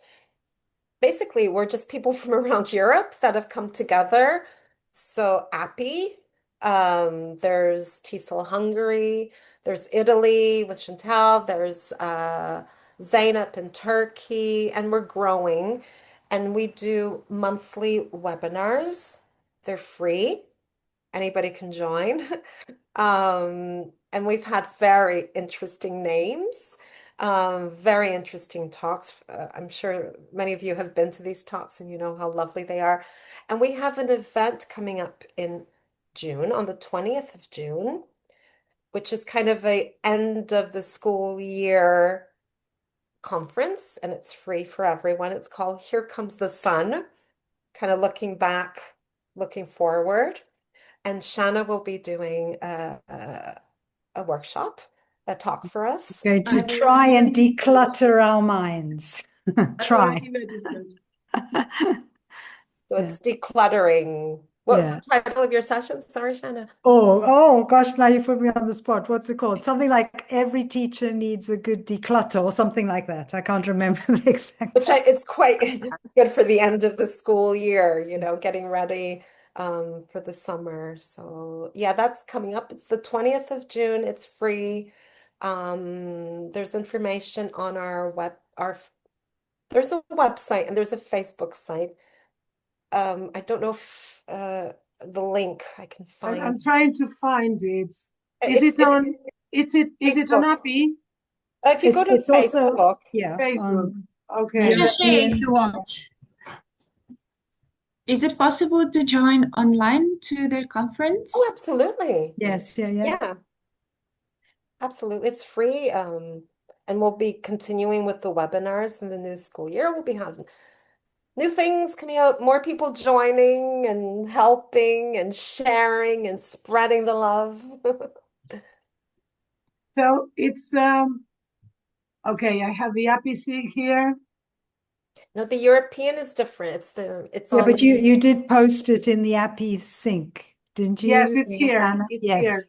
Basically, we're just people from around Europe that have come together. So API, there's TESOL Hungary, there's Italy with Chantal, there's Zainab in Turkey, and we're growing. And we do monthly webinars. They're free. Anybody can join. And we've had very interesting names, very interesting talks. I'm sure many of you have been to these talks and you know how lovely they are. And we have an event coming up in June, on the 20th of June, which is kind of a end of the school year conference, and it's free for everyone. It's called Here Comes the Sun, kind of looking back, looking forward. And Shanna will be doing a workshop, a talk for us. Going to I've try already and registered. declutter our minds. I've Try. already registered. So Yeah. it's decluttering. What was Yeah. the title of your session? Sorry, Shanna. Oh gosh, now you put me on the spot. What's it called? Something like every teacher needs a good declutter or something like that. I can't remember the exact. Which it's quite good for the end of the school year, getting ready for the summer. So yeah, that's coming up. It's the 20th of June. It's free. There's information on there's a website and there's a Facebook site. I don't know if the link I can I'm find. trying to find it. Is It's it on? Is it on Facebook. API? If you go to It's also, Facebook, yeah, Facebook. on Okay. European. if you want. Is it possible to join online to their conference? oh, absolutely. Yes, yeah. Yeah, absolutely. It's free. And we'll be continuing with the webinars in the new school year. We'll be having new things coming out, more people joining and helping and sharing and spreading the love. So it's okay. I have the API here. No, the European is different. It's Yeah, on but you did post it in the Appy sync, didn't you, Yes, it's here. Anna? It's Yes, here.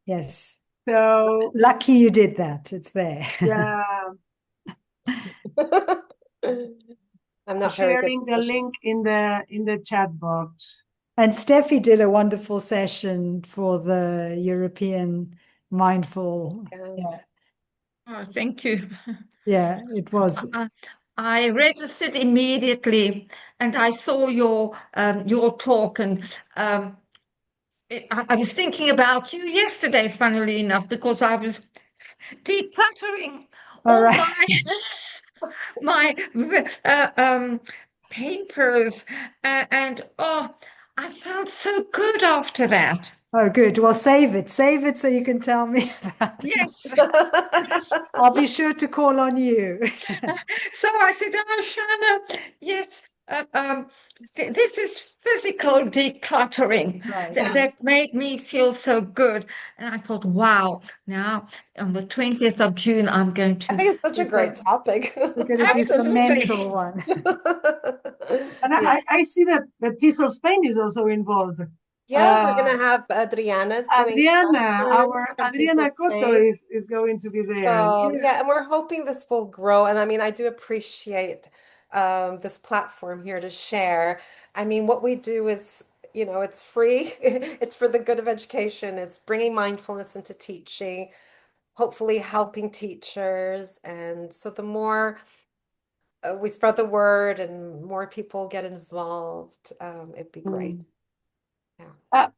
yes. So Lucky you did that. It's there. yeah, I'm not very good sharing at the social. link in the chat box. And Steffi did a wonderful session for the European Mindful. Yeah, Oh, thank you. yeah, it was. I registered immediately and I saw your talk and I was thinking about you yesterday, funnily enough, because I was decluttering All all right. my papers and oh, I felt so good after that. Oh, good. Well, save it. Save it so you can tell me about it. Yes. I'll be sure to call on you. So I said, "Oh, Shanna, yes, this is physical decluttering Right. that made me feel so good." And I thought, wow, now on the 20th of June, I'm going I to. think it's such a great topic. We're going to do some mental one. And Yeah. I see that TESOL Spain is also involved. Yeah, we're gonna have Adriana's doing a Adriana, session our from Adriana TESOL Cotto Spain. is going to be there. So yeah, and we're hoping this will grow. And I mean, I do appreciate this platform here to share. I mean, what we do is, it's free. It's for the good of education. It's bringing mindfulness into teaching, hopefully helping teachers. And so the more we spread the word and more people get involved, it'd be great. Yeah.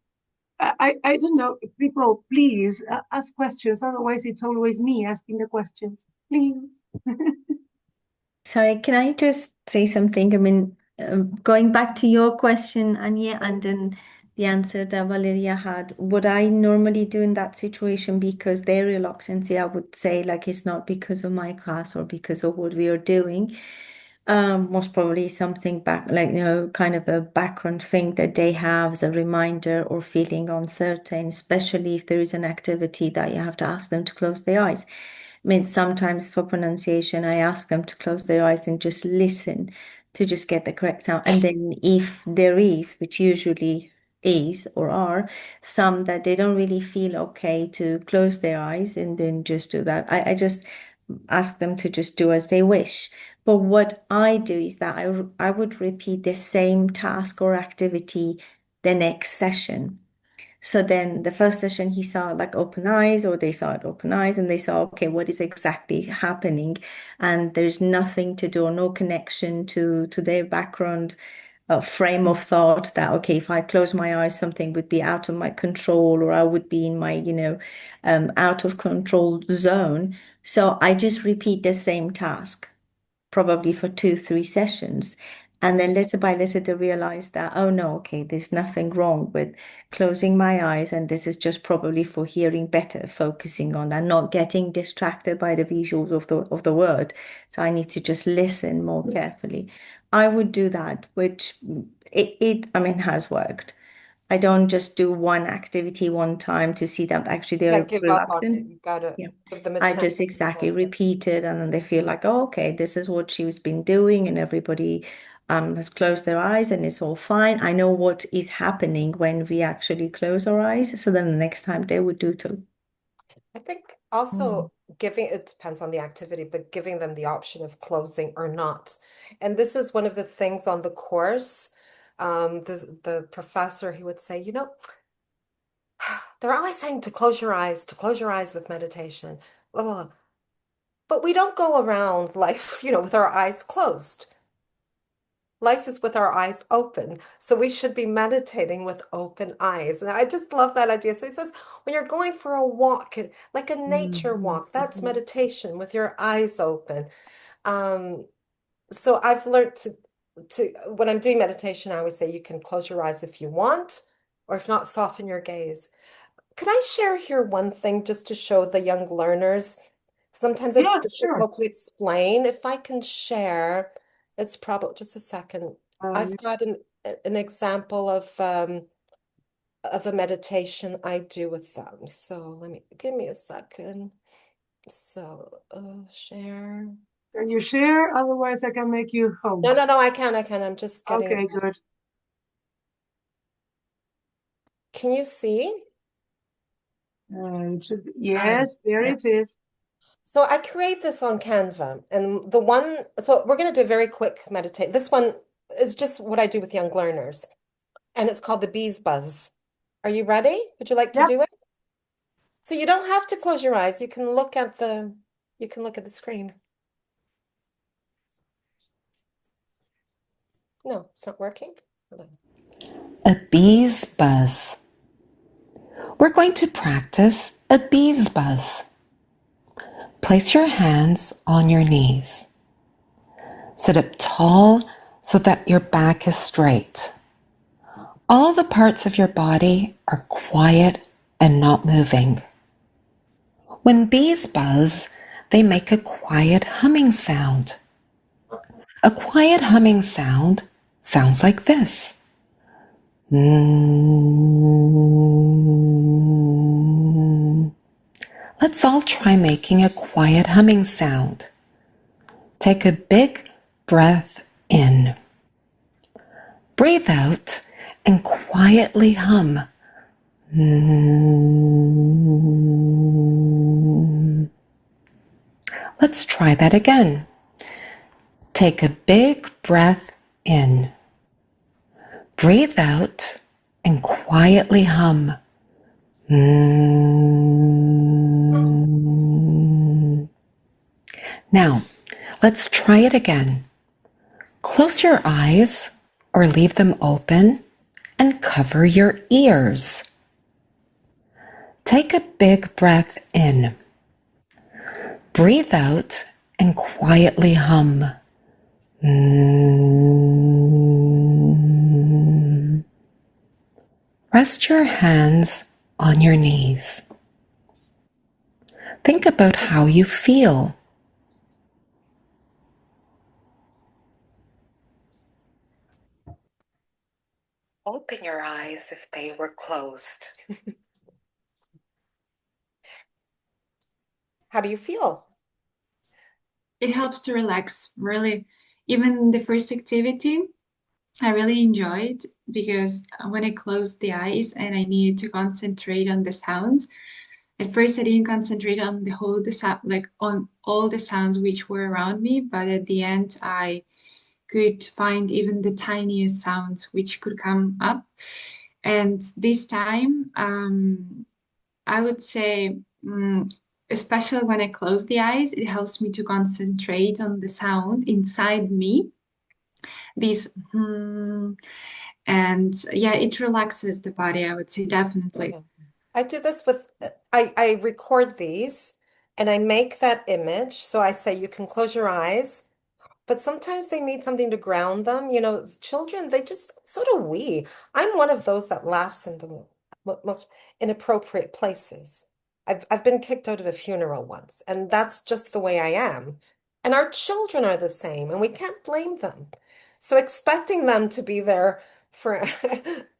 I don't know. People, please ask questions. Otherwise, it's always me asking the questions. Please. Sorry, can I just say something? I mean, going back to your question, Anya, and then the answer that Valeria had, what I normally do in that situation, because their reluctancy, I would say, like, it's not because of my class or because of what we are doing. Most probably something back, like, kind of a background thing that they have as a reminder or feeling uncertain, especially if there is an activity that you have to ask them to close their eyes. mean, sometimes for pronunciation, I ask them to close their eyes and just listen to just get the correct sound. And then if there is, which usually is or are, some that they don't really feel okay to close their eyes and then just do that. I just ask them to just do as they wish. But what I do is that I would repeat the same task or activity the next session. So then the first session he saw like open eyes, or they saw it open eyes, and they saw, okay, what is exactly happening? And there's nothing to do or no connection to their background frame of thought that, okay, if I close my eyes, something would be out of my control, or I would be in my, out of control zone. So I just repeat the same task, probably for 2, 3 sessions. And then little by little, they realize that, oh no, okay, there's nothing wrong with closing my eyes. And this is just probably for hearing better, focusing on that, not getting distracted by the visuals of the word. So I need to just listen more carefully. I would do that, which I mean, has worked. I don't just do one activity one time to see that actually Yeah, they're give up on it. reluctant. You gotta Yeah. give them a I chance just exactly repeat it, and then they feel like, oh, okay, this is what she's been doing, and everybody has closed their eyes and it's all fine. I know what is happening when we actually close our eyes. So then the next time they would do too. I think also giving, it depends on the activity, but giving them the option of closing or not. And this is one of the things on the course. The professor, he would say, they're always saying to close your eyes with meditation. Blah, blah, blah. But we don't go around life, with our eyes closed. Life is with our eyes open. So we should be meditating with open eyes. And I just love that idea. So he says, when you're going for a walk, like a nature walk, that's meditation with your eyes open. Um, so I've learned to when I'm doing meditation, I always say you can close your eyes if you want, or if not, soften your gaze. Could I share here one thing just to show the young learners? Sometimes it's Yeah, sure. difficult to explain. If I can share, it's probably just a second. I've got an example of a meditation I do with them. So give me a second. So share. Can you share? Otherwise, I can make you No, host. no, no, I can. I'm just getting Okay, it. good. Can you see? It should be, yes, there it is. So I create this on Canva, and so we're going to do a very quick meditate. This one is just what I do with young learners, and it's called the bees buzz. Are you ready? Would you like to Yep. do it? So you don't have to close your eyes. You can look at the screen. No, it's not working. Hold on. A bee's buzz. We're going to practice a bee's buzz. Place your hands on your knees. Sit up tall so that your back is straight. All the parts of your body are quiet and not moving. When bees buzz, they make a quiet humming sound. A quiet humming sound sounds like this. Let's all try making a quiet humming sound. Take a big breath in. Breathe out and quietly hum. Let's try that again. Take a big breath in. Breathe out and quietly hum. Now, let's try it again. Close your eyes or leave them open and cover your ears. Take a big breath in. Breathe out and quietly hum. Rest your hands on your knees. Think about how you feel. Open your eyes if they were closed. How do you feel? it helps to relax, really. Even the first activity, I really enjoyed because when I closed the eyes and I needed to concentrate on the sounds, at first I didn't concentrate on the sound, like on all the sounds which were around me, but at the end I could find even the tiniest sounds which could come up. And this time, I would say, especially when I close the eyes, it helps me to concentrate on the sound inside me. These, and yeah, it relaxes the body, I would say, definitely. Yeah. I do this with, I record these and I make that image. So I say, you can close your eyes, but sometimes they need something to ground them. You know, children, they just, so do we. I'm one of those that laughs in the most inappropriate places. I've been kicked out of a funeral once, and that's just the way I am. And our children are the same, and we can't blame them. So expecting them to be there for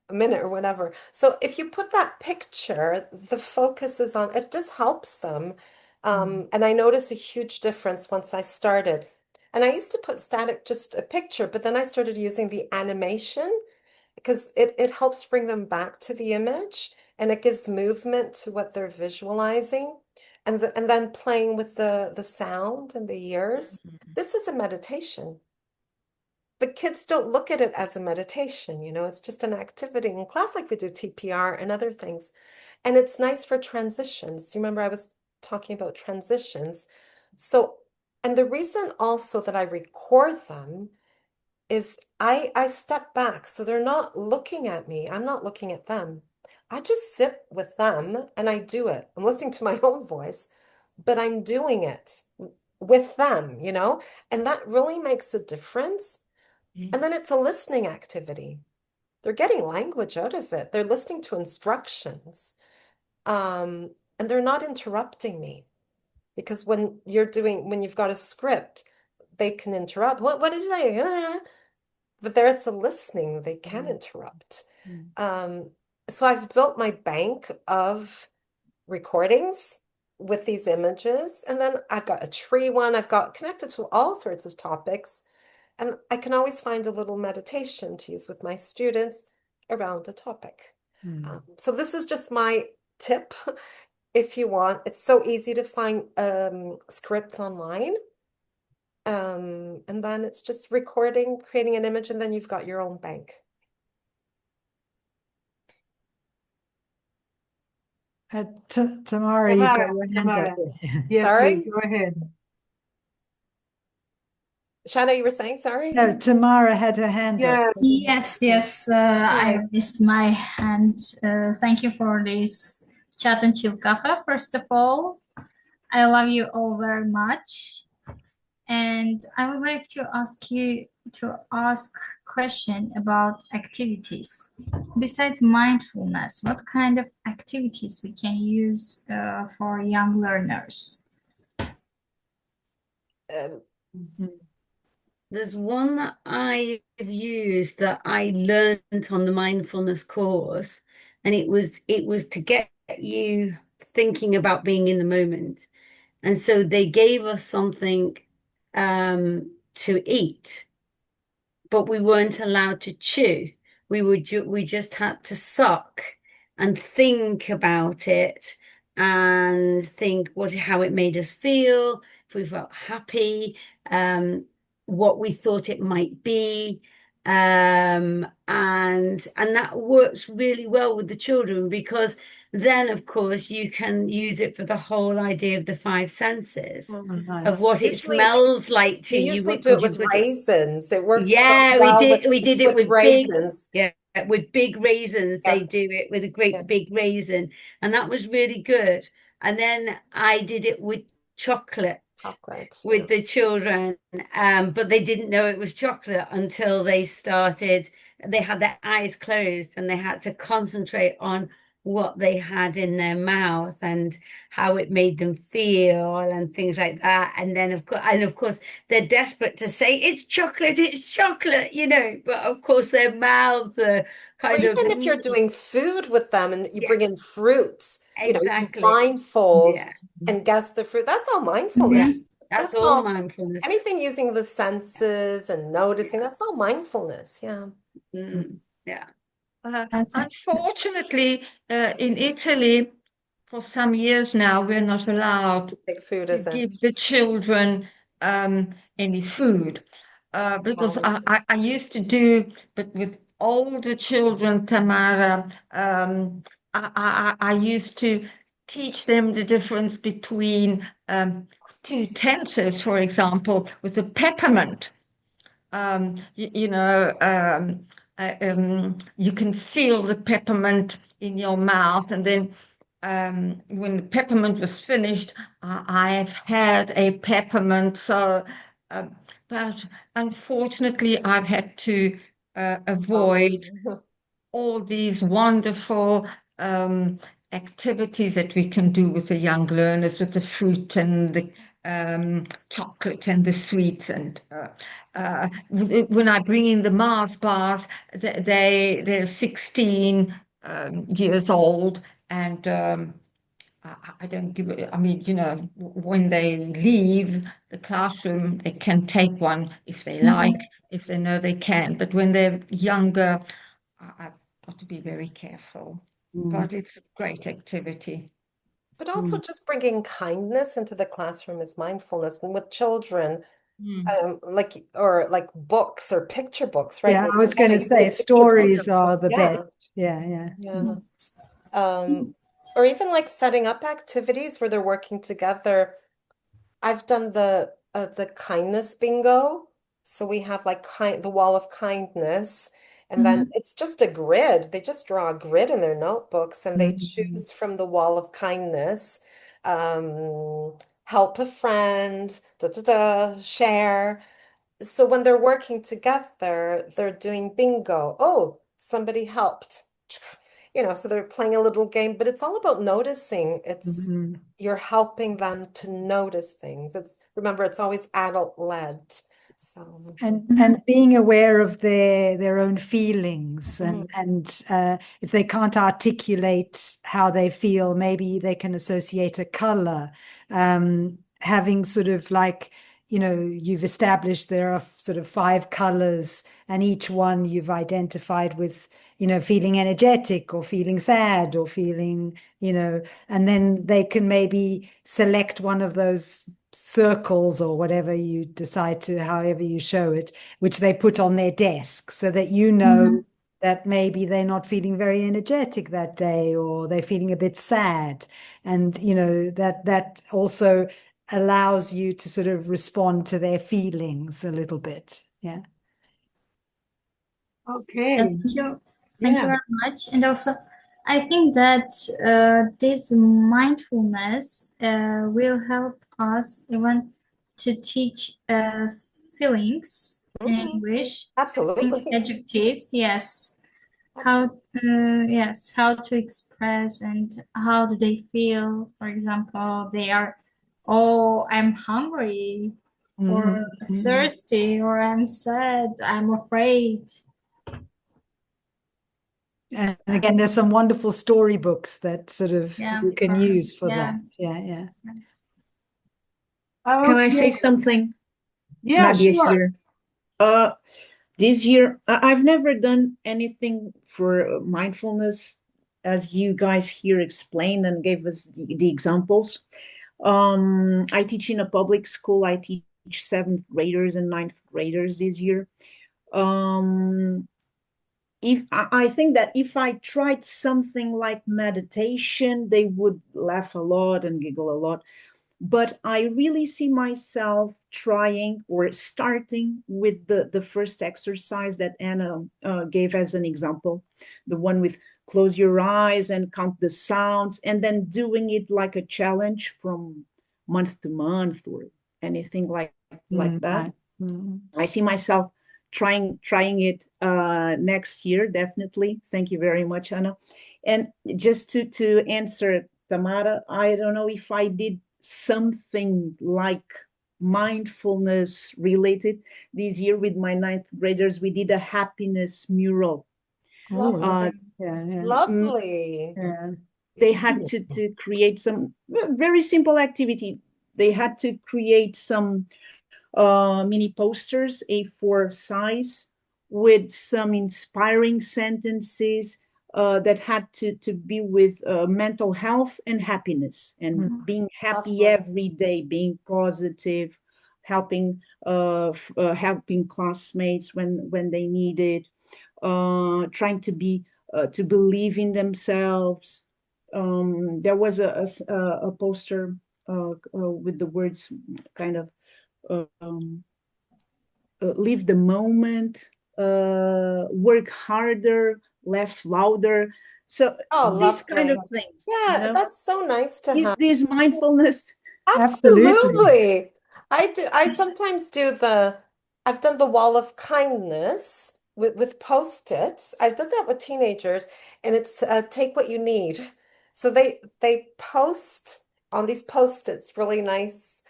a minute or whatever. So if you put that picture, the focus is on, it just helps them. And I noticed a huge difference once I started. And I used to put static, just a picture, but then I started using the animation because it helps bring them back to the image and it gives movement to what they're visualizing. And then playing with the sound and the ears. This is a meditation. But kids don't look at it as a meditation, you know, it's just an activity in class like we do TPR and other things. And it's nice for transitions. You remember I was talking about transitions. So, and the reason also that I record them is I step back. So they're not looking at me. I'm not looking at them. I just sit with them and I do it. I'm listening to my own voice, but I'm doing it with them, you know, and that really makes a difference. And then it's a listening activity. They're getting language out of it. They're listening to instructions. And they're not interrupting me. Because when you've got a script, they can interrupt. What did you say? But there it's a listening. They can interrupt. So I've built my bank of recordings with these images. And then I've got a tree one. I've got connected to all sorts of topics. And I can always find a little meditation to use with my students around a topic. So this is just my tip if you want. It's so easy to find scripts online. And then it's just recording, creating an image, and then you've got your own bank. Tamara, you've got your hand up. Yes, Sorry? please, go ahead. Shana, you were saying, sorry? No, Tamara had her hand up. Yes. I raised my hand. Thank you for this chat and chill cafe. First of all, I love you all very much, and I would like to ask you to ask question about activities. Besides mindfulness, what kind of activities we can use for young learners? There's one that I've used that I learned on the mindfulness course, and it was to get you thinking about being in the moment. And so they gave us something to eat, but we weren't allowed to chew. We just had to suck and think about it and think how it made us feel, if we felt happy, what we thought it might be. And that works really well with the children because then, of course, you can use it for the whole idea of the five senses of what it smells like to you. We usually do it with raisins. It works so Yeah, well we did it with raisins. With big raisins. Yeah. They do it with a great big raisin, and that was really good. And then I did it with chocolate with the children, but they didn't know it was chocolate until they had their eyes closed and they had to concentrate on what they had in their mouth and how it made them feel and things like that. And then of course they're desperate to say it's chocolate, you know, but of course their mouths are kind of, even if you're doing food with them and you bring in fruits, you know, you can exactly. blindfold and guess the fruit. That's all mindfulness. That's all mindfulness. Anything using the senses and noticing, that's all mindfulness. Yeah. Yeah. Unfortunately, in Italy, for some years now, we're not allowed Big food to isn't. give the children any food because I used to do, but with older children, Tamara, I used to teach them the difference between two tenses, for example, with the peppermint. You can feel the peppermint in your mouth, and then when the peppermint was finished, I've had a peppermint. So, but unfortunately, I've had to avoid all these wonderful activities that we can do with the young learners, with the fruit and the chocolate and the sweets. And when I bring in the Mars bars, they're 16 years old, and I don't give it. I mean, when they leave the classroom, they can take one if they like, if they know they can. But when they're younger, I've got to be very careful. But it's great activity. But also just bringing kindness into the classroom is mindfulness. And with children, like books or picture books, right? Yeah, Like I was going to say stories are the best. Yeah. Or even like setting up activities where they're working together. I've done the kindness bingo. So we have like the wall of kindness, and then it's just a grid. They just draw a grid in their notebooks and they choose from the wall of kindness. Help a friend, share. So when they're working together, they're doing bingo. Oh, somebody helped. So they're playing a little game, but it's all about noticing. It's you're helping them to notice things. Remember, it's always adult led. So and being aware of their own feelings, and if they can't articulate how they feel, maybe they can associate a color. Having sort of like, you've established there are sort of 5 colors, and each one you've identified with, feeling energetic or feeling sad or feeling, and then they can maybe select one of those circles or whatever you decide to, however you show it, which they put on their desk so that that maybe they're not feeling very energetic that day, or they're feeling a bit sad. And, that also allows you to sort of respond to their feelings a little bit. Yeah. Okay. Thank you. Thank you very much. And also, I think that this mindfulness will help us even to teach feelings in English. Absolutely. Adjectives, yes. How to express and how do they feel. For example, they are, oh, I'm hungry, or thirsty, or I'm sad, I'm afraid. And again, there's some wonderful storybooks that sort of you can use for that. Yeah. Can I say something? Yeah, Nadia sure. Here. This year, I've never done anything for mindfulness, as you guys here explained and gave us the examples. I teach in a public school. I teach 7th graders and 9th graders this year. If I think that if I tried something like meditation, they would laugh a lot and giggle a lot. But I really see myself trying or starting with the first exercise that Anna gave as an example, the one with close your eyes and count the sounds, and then doing it like a challenge from month to month or anything like that. I see myself trying it next year, definitely. Thank you very much, Anna. And just to answer Tamara, I don't know if I did something like mindfulness related this year with my 9th graders. We did a happiness mural. Lovely. Yeah. They had to create some very simple activity. they had to create some mini posters, A4 size, with some inspiring sentences that had to be with mental health and happiness, and being happy Lovely. every day, being positive, helping helping classmates when they need it, trying to be to believe in themselves. There was a poster with the words kind of live the moment, work harder, laugh louder. So Oh, these kind lovely. of things, Yeah, that's so nice to is have. this mindfulness? Absolutely. Absolutely. I sometimes I've done the wall of kindness with post-its. I've done that with teenagers, and it's take what you need. So they post on these post-its really nice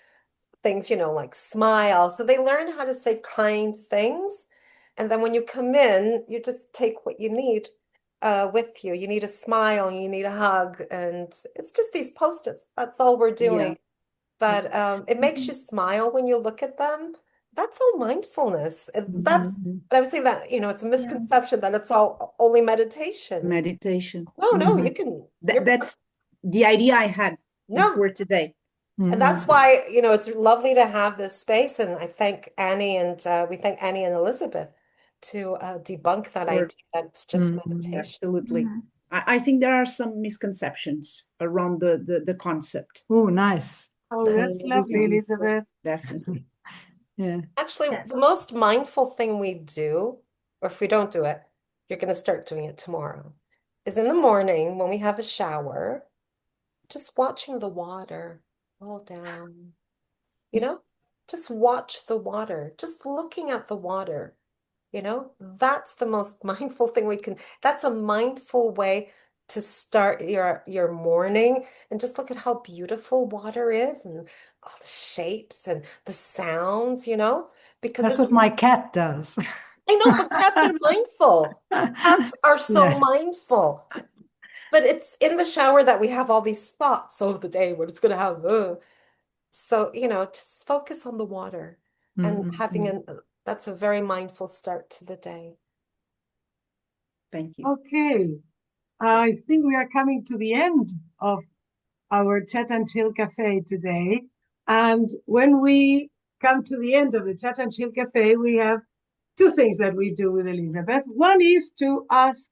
things, like smile. So they learn how to say kind things. And then when you come in, you just take what you need with you. You need a smile, you need a hug, and it's just these post-its. That's all we're Yeah, doing. But it makes you smile when you look at them. That's all mindfulness. But I would say that, it's a Yeah. misconception that it's all only meditation. meditation. No, you can, That's the idea I had no. before today. And that's why, it's lovely to have this space. And I thank Annie and we thank Annie and Elizabeth to debunk that Or idea that it's just meditation. absolutely. I think there are some misconceptions around the concept. Oh, nice. Oh, that's lovely, Elizabeth. Definitely. Yeah. Actually, the most mindful thing we do, or if we don't do it, you're going to start doing it tomorrow, is in the morning when we have a shower, just watching the water roll down, just watch the water, just looking at the water. That's the most mindful thing that's a mindful way to start your morning, and just look at how beautiful water is and all the shapes and the sounds, because That's what my cat does. I know, but cats are mindful. Cats are so Yeah. mindful. But it's in the shower that we have all these thoughts of the day, what it's going to have. So, just focus on the water and that's a very mindful start to the day. Thank you. Okay. I think we are coming to the end of our Chat and Chill Cafe today. And when we come to the end of the Chat and Chill Cafe, we have two things that we do with Elizabeth. One is to ask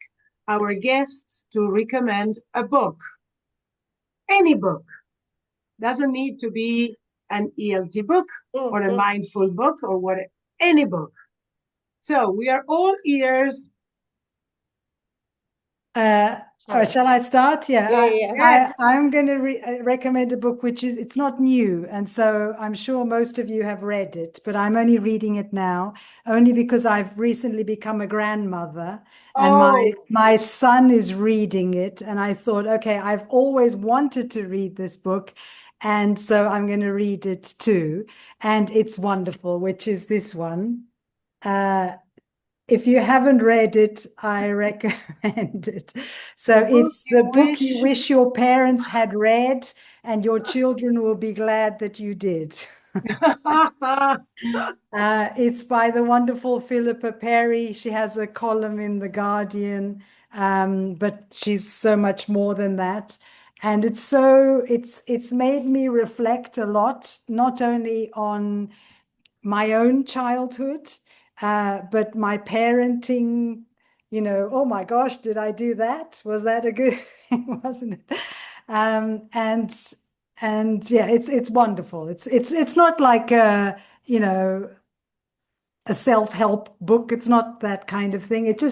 our guests to recommend a book, any book. Doesn't need to be an ELT book or a mindful book or any book. So we are all ears. Or shall I start? Yeah, Yes. I'm going to recommend a book it's not new, and so I'm sure most of you have read it, but I'm only reading it now, only because I've recently become a grandmother, and my son is reading it, and I thought, okay, I've always wanted to read this book, and so I'm going to read it too, and it's wonderful, which is this one. If you haven't read it, I recommend it. So it's the book you wish your parents had read, and your children will be glad that you did. It's by the wonderful Philippa Perry. She has a column in The Guardian, but she's so much more than that. And it's made me reflect a lot, not only on my own childhood, but my parenting, oh my gosh, did I do that? Was that a good thing, wasn't it? And yeah, it's wonderful. It's not like a self-help book. It's not that kind of thing. It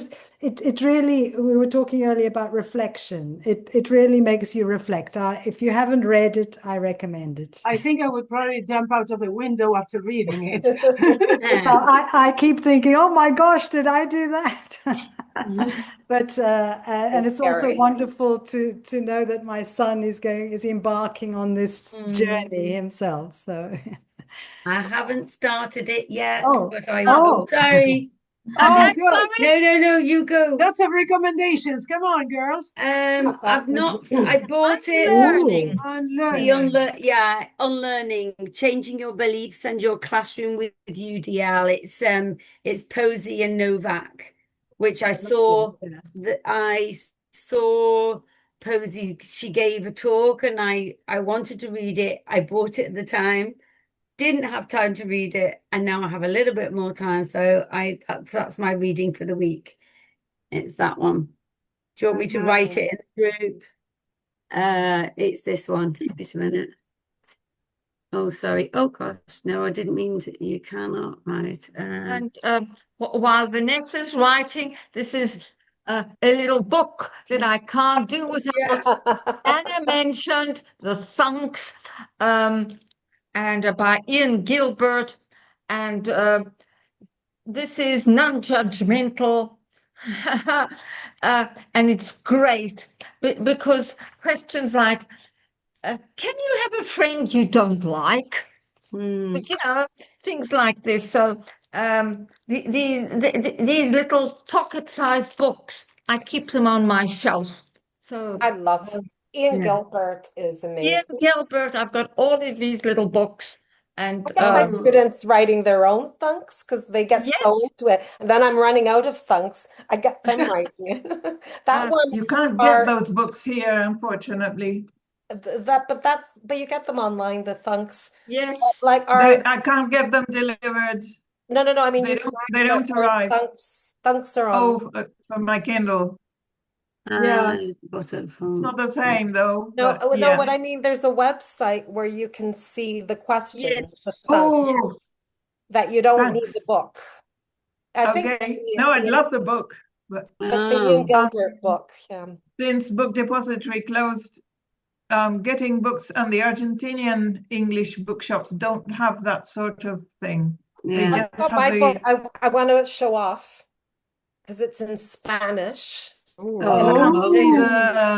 really, we were talking earlier about reflection. It really makes you reflect. If you haven't read it, I recommend it. I think I would probably jump out of the window after reading it. I keep thinking, oh my gosh, did I do that? But and it's also wonderful to know that my son is embarking on this journey himself. So I haven't started it yet, Oh, but I will. Sorry. Oh, good. No, no, you go. Lots of recommendations. Come on, girls. I've not. I bought it. Ooh. Unlearning. Unlearning, changing your beliefs and your classroom with UDL. It's Posey and Novak, which I saw that I saw Posey. She gave a talk, and I wanted to read it. I bought it at the time. Didn't have time to read it, and now I have a little bit more time. So that's my reading for the week. It's that one. Do you want me to write it in the group? It's this one. Just a minute. Oh, sorry. Oh gosh, no, I didn't mean to. You cannot write. And while Vanessa's writing, this is a little book that I can't do without. Anna mentioned The Thunks, and by Ian Gilbert, and this is non-judgmental, and it's great because questions like, can you have a friend you don't like? But, things like this. So these little pocket-sized books, I keep them on my shelf. So I love Ian Gilbert is Ian amazing. Gilbert, I've got all of these little books, and I get my students writing their own thunks because they get so into it, and then I'm running out of thunks. I get them writing it. That one You can't get those books here, unfortunately. But you get them online, the thunks. Yes. Like I can't get them delivered. No. I mean, they don't arrive. Thunks are on. Oh, from my Kindle. Yeah, it's not the same though. No, but, no. What I mean, there's a website where you can see the questions, the thunks, that you don't need the book. I think no, I'd love the book, but the Ian Gilbert book. Yeah. Since Book Depository closed, getting books and the Argentinian English bookshops don't have that sort of thing. They just I've got my book. I want to show off because it's in Spanish. I can't see the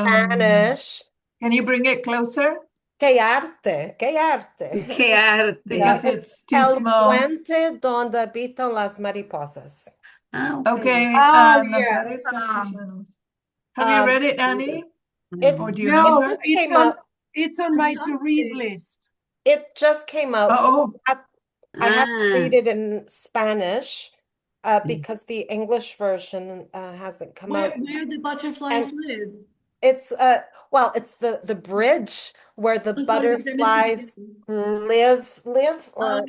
Spanish. Can you bring it closer? Qué arte, qué arte. Qué arte. Because it's too El small. puente donde habitan las mariposas. Okay. Yes. Have you read it, Annie? Or do you no, know her? it's on my to-read list. It just came out. Oh. So I had to read it in Spanish because the English version hasn't come out. Where do butterflies live? It's it's the bridge where the butterflies live or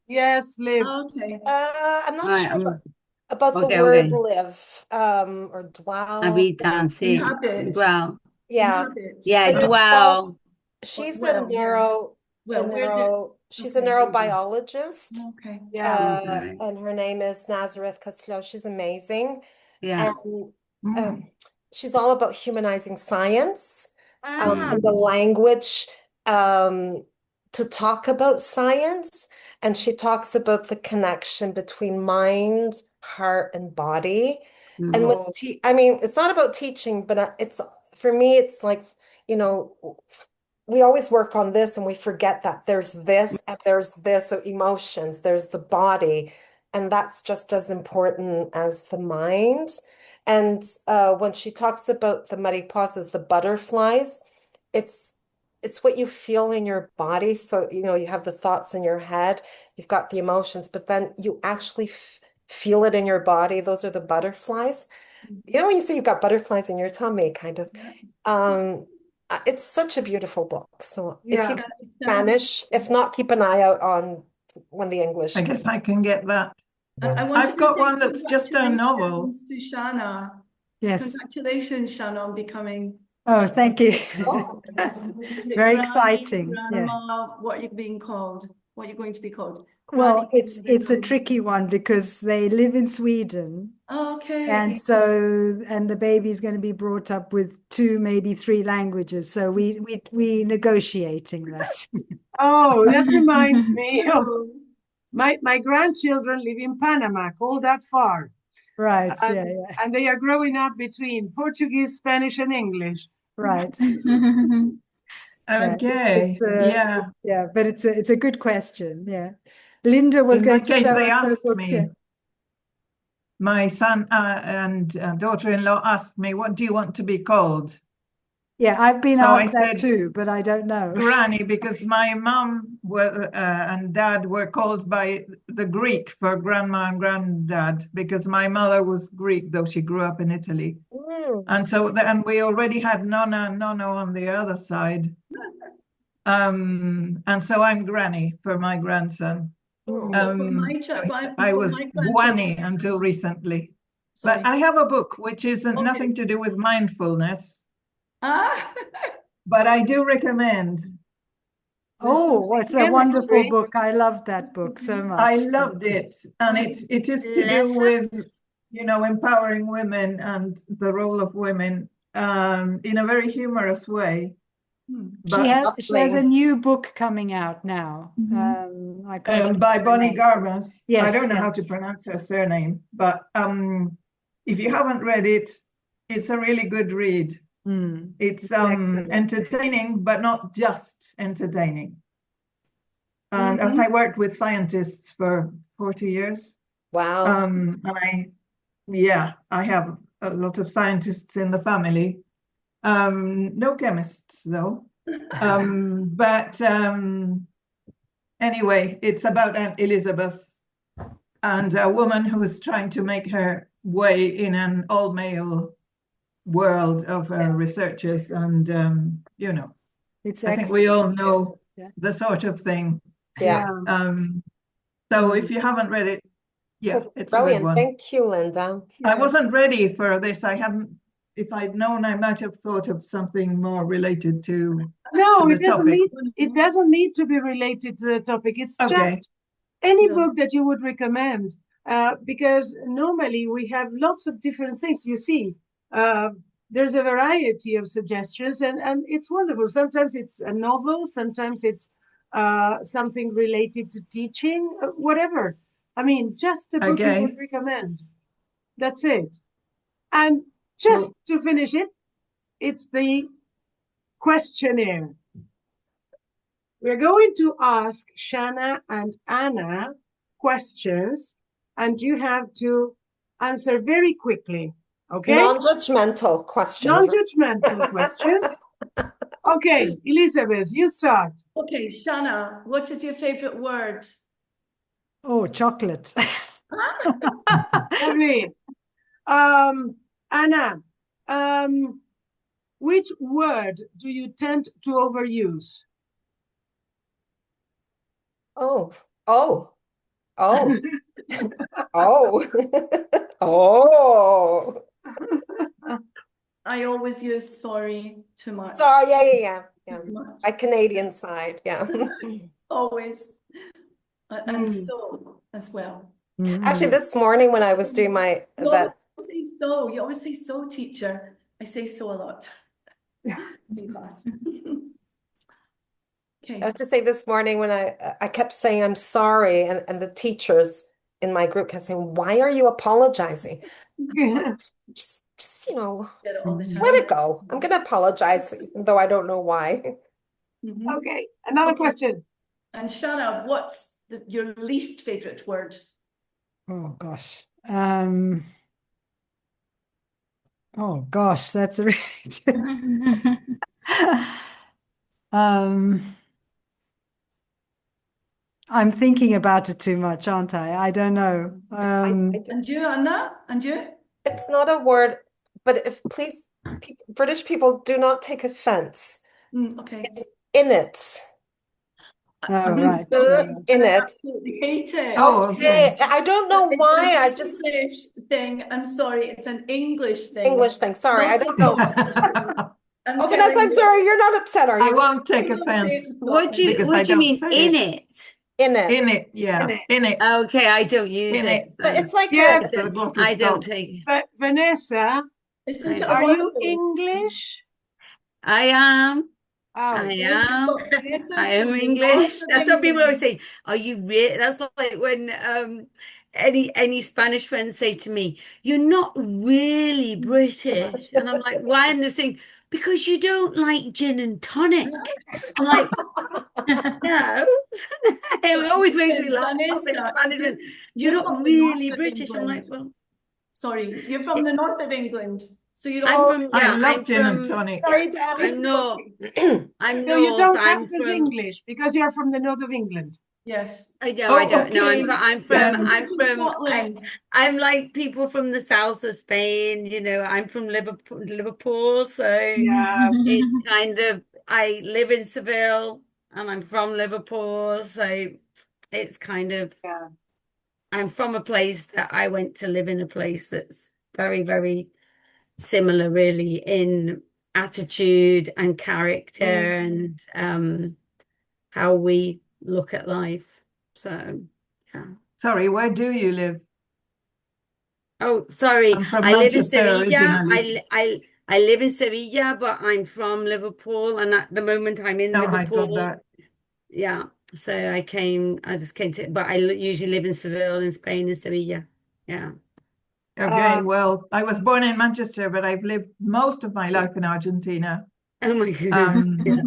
yes, live. Okay. I'm not sure about the word live or dwell. Inhabit. Dwell. Yeah. Inhabit. Yeah, dwell. She's a neurobiologist. Okay. Yeah. And her name is Nazareth Castillo. She's amazing. Yeah. And she's all about humanizing science and the language to talk about science. And she talks about the connection between mind, heart, and body. And with I mean, it's not about teaching, but it's for me, it's like, we always work on this and we forget that there's this and there's this, so emotions, there's the body, and that's just as important as the mind. And when she talks about the mariposas, the butterflies, it's what you feel in your body. So, you have the thoughts in your head, you've got the emotions, but then you actually feel it in your body. Those are the butterflies. When you say you've got butterflies in your tummy, kind of. It's such a beautiful book. So if you can Spanish, if not, keep an eye out on when the English. I guess I can get that. I've got one that's just a novel. To Shana. Yes. Congratulations, Shana, on becoming. Oh, thank you. Very exciting. Grandma, what are you being called? What are you going to be called? Well, it's a tricky one because they live in Sweden. Oh, okay. And the baby is going to be brought up with 2, maybe 3 languages. So we negotiating that. Oh, that reminds me of my grandchildren live in Panama, all that far. Right. And they are growing up between Portuguese, Spanish, and English. Right. Okay. Yeah, but it's a good question. Yeah. Linda was going to show they us asked me. my son and daughter-in-law asked me, "What do you want to be called?" Yeah, I've been So I asked that said, too, but I don't know. Granny, because my mom and dad were called by the Greek for grandma and granddad, because my mother was Greek, though she grew up in Italy. And so, and we already had Nonna and Nono on the other side. And so I'm Granny for my grandson. I was Guani until recently. But I have a book which isn't nothing to do with mindfulness. But I do recommend. Oh, it's a wonderful book. I loved that book so much. I loved it. And it is to do with, empowering women and the role of women in a very humorous way. She has a new book coming out now. By Bonnie Garbus. Yes, I don't know how to pronounce her surname, but if you haven't read it, it's a really good read. It's entertaining, but not just entertaining. And as I worked with scientists for 40 years. Wow. And I have a lot of scientists in the family. No chemists though. But anyway, it's about Aunt Elizabeth and a woman who is trying to make her way in an all-male world of researchers. And, I think we all know the sort of thing. Yeah. So if you haven't read it, it's brilliant. A good one. Thank you, Linda. I wasn't ready for this. I hadn't. If I'd known, I might have thought of something more related to. No, to it doesn't topic. it doesn't need to be related to the topic. It's just any book that you would recommend, because normally we have lots of different things. You see, there's a variety of suggestions, and it's wonderful. Sometimes it's a novel, sometimes it's something related to teaching, whatever. I mean, just a book you would recommend. That's it. And just to finish it, it's the questionnaire. We're going to ask Xena and Anna questions, and you have to answer very quickly. Okay? Non-judgmental questions. Non-judgmental questions. Okay, Elizabeth, you start. Okay, Xena, what is your favorite word? Oh, chocolate. Lovely. Anna, which word do you tend to overuse? Oh. Oh. I always use sorry too much. Sorry, yeah. My Canadian side, yeah. Always. And so as well. Actually, this morning when I was doing my You always say so, teacher. I say so a lot. In class. Okay. I was to say this morning when I kept saying I'm sorry, and the teachers in my group kept saying, "Why are you apologizing?" just let it go. I'm gonna apologize, even though I don't know why. Okay, another question. And Xena, what's your least favorite word? Oh gosh. Oh gosh, that's really I'm thinking about it too much, aren't I? I don't know. And you, Anna? And you? It's not a word, but please, British people, do not take offense. Okay. It's in it. Oh, right. In it. Hate it. Okay. I don't know why. I just English thing. I'm sorry. It's an English thing. English thing. Sorry, I don't know. Vanessa, I'm sorry. You're not upset, are you? I won't take offense. What do you mean in it? In it. In it, yeah. In it. Okay, I don't use it. But it's like I don't take. But Vanessa, are you English? I am. Oh, I am English. That's what people always say. Are you really? That's like when any Spanish friends say to me, "You're not really British," and I'm like, "Why?" And they're saying, "Because you don't like gin and tonic." I'm like, no. It always makes me laugh. You're not really British. I'm like, well, Sorry, you're from the north of England. So you're I'm all from, I yeah, love I'm gin and from, tonic. Sorry, Danny. I'm not, I'm So you north, don't I'm count as from, English because you're from the north of England. yes. no, I Oh, don't, no, okay. Then Scotland. I'm like people from the south of Spain, you know, I'm from Liverpool, so Yeah. it kind of, I live in Seville and I'm from Liverpool, so it's kind of, Yeah. I'm from a place that I went to live in a place that's very, very similar, really, in attitude and character and how we look at life. So, yeah. sorry, where do you live? Oh, sorry. I'm from I live in Manchester Sevilla. originally. I live in Sevilla, but I'm from Liverpool, and at the moment I'm in No, I got Liverpool. that. Yeah. So I just came to, but I usually live in Seville, in Spain, in Sevilla. Yeah. Okay, well, I was born in Manchester, but I've lived most of my life in Argentina. Oh my goodness. Um, Yeah.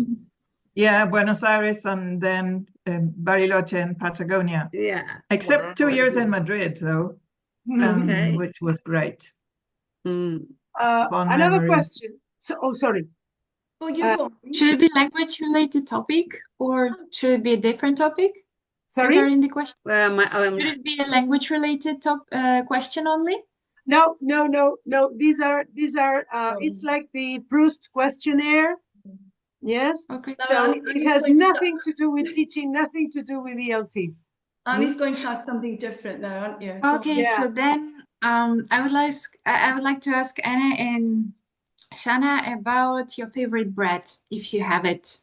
yeah, Buenos Aires and then Bariloche in Patagonia. Yeah. Except 2 years in Madrid, though, Okay. which was great. Mm. Fond Another memories. question. So, oh, sorry. Oh, you go. Should it be language related topic or should it be a different topic Sorry? regarding the question? Where am I? Oh, Should it be a language related question only? No. These are it's like the Proust questionnaire. Yes. Okay. Now, So Annie's it has going to nothing to do with teaching, nothing to do with ELT. Annie's going to ask something different now, aren't you? Go on. Okay, Yeah. so then I would like to ask Anna and Shana about your favorite bread, if you have it.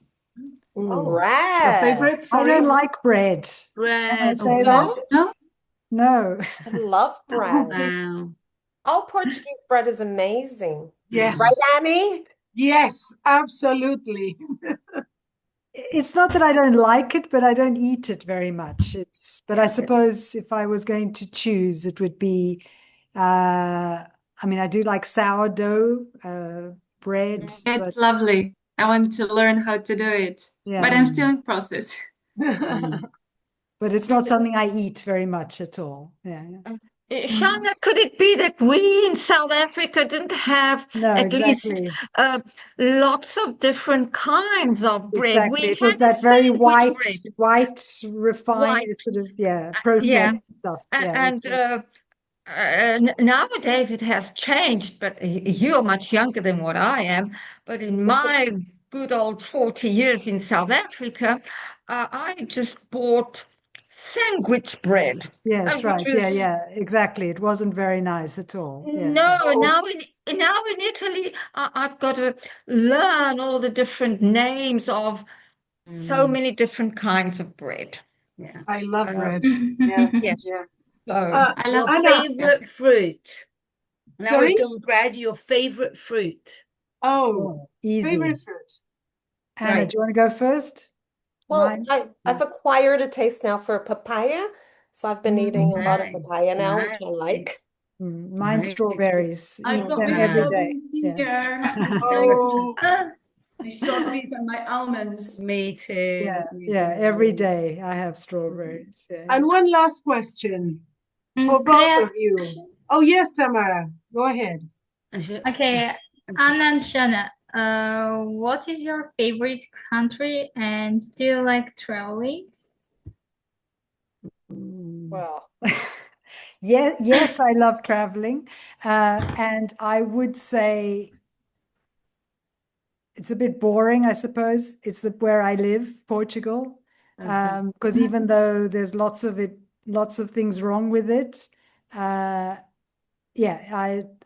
All Your right. favorite? I Sorry. don't like bread. Can I bread. say that? Don't? No? No. I love bread. Wow. All Portuguese bread is amazing. Yes. Right, Annie? Yes, absolutely. It's not that I don't like it, but I don't eat it very much. But I suppose if I was going to choose, it would be, I mean, I do like sourdough bread, It's but lovely. I want to learn how to do it, but yeah, I'm still in process. but it's not something I eat very much at all. Yeah, yeah. Shana, could it be that we in South Africa didn't have No, at least exactly. lots of different kinds of bread? Exactly. We It was had a that very sandwich bread. white, refined, White. sort of, yeah, Yeah. processed stuff. Yeah. And nowadays it has changed, but you're much younger than what I am. But in my good old 40 years in South Africa, I just bought sandwich bread. Yes, right. Which Yeah, was yeah, exactly. It wasn't very nice at all. Yeah. no, now in Italy, I've got to learn all the different names of so many different kinds of bread. Yeah. I love bread. Yeah, Yes. yeah. So I love Your Anna, favorite fruit. Now we've sorry? done bread, your favorite fruit. Oh, Easy. favorite fruit. Anna, Right. do you want to go first? Well, Mine? I've acquired a taste now for papaya. So I've been eating a lot of Nice. papaya now, which I Nice. like. Mine's Nice. strawberries. I've Eat got them my every strawberries day. Yeah. here. Oh, My strawberries and my almonds. Me too. Yeah, Me yeah. too. Every day I have strawberries. Yeah, and one last question for Could I both of ask? you. Oh, yes, Tamara, go ahead. Okay, Anna and Shana, what is your favorite country and do you like traveling? Well, yes, I love traveling. And I would say it's a bit boring, I suppose. It's where I live, Portugal. Because even though there's lots of things wrong with it, yeah,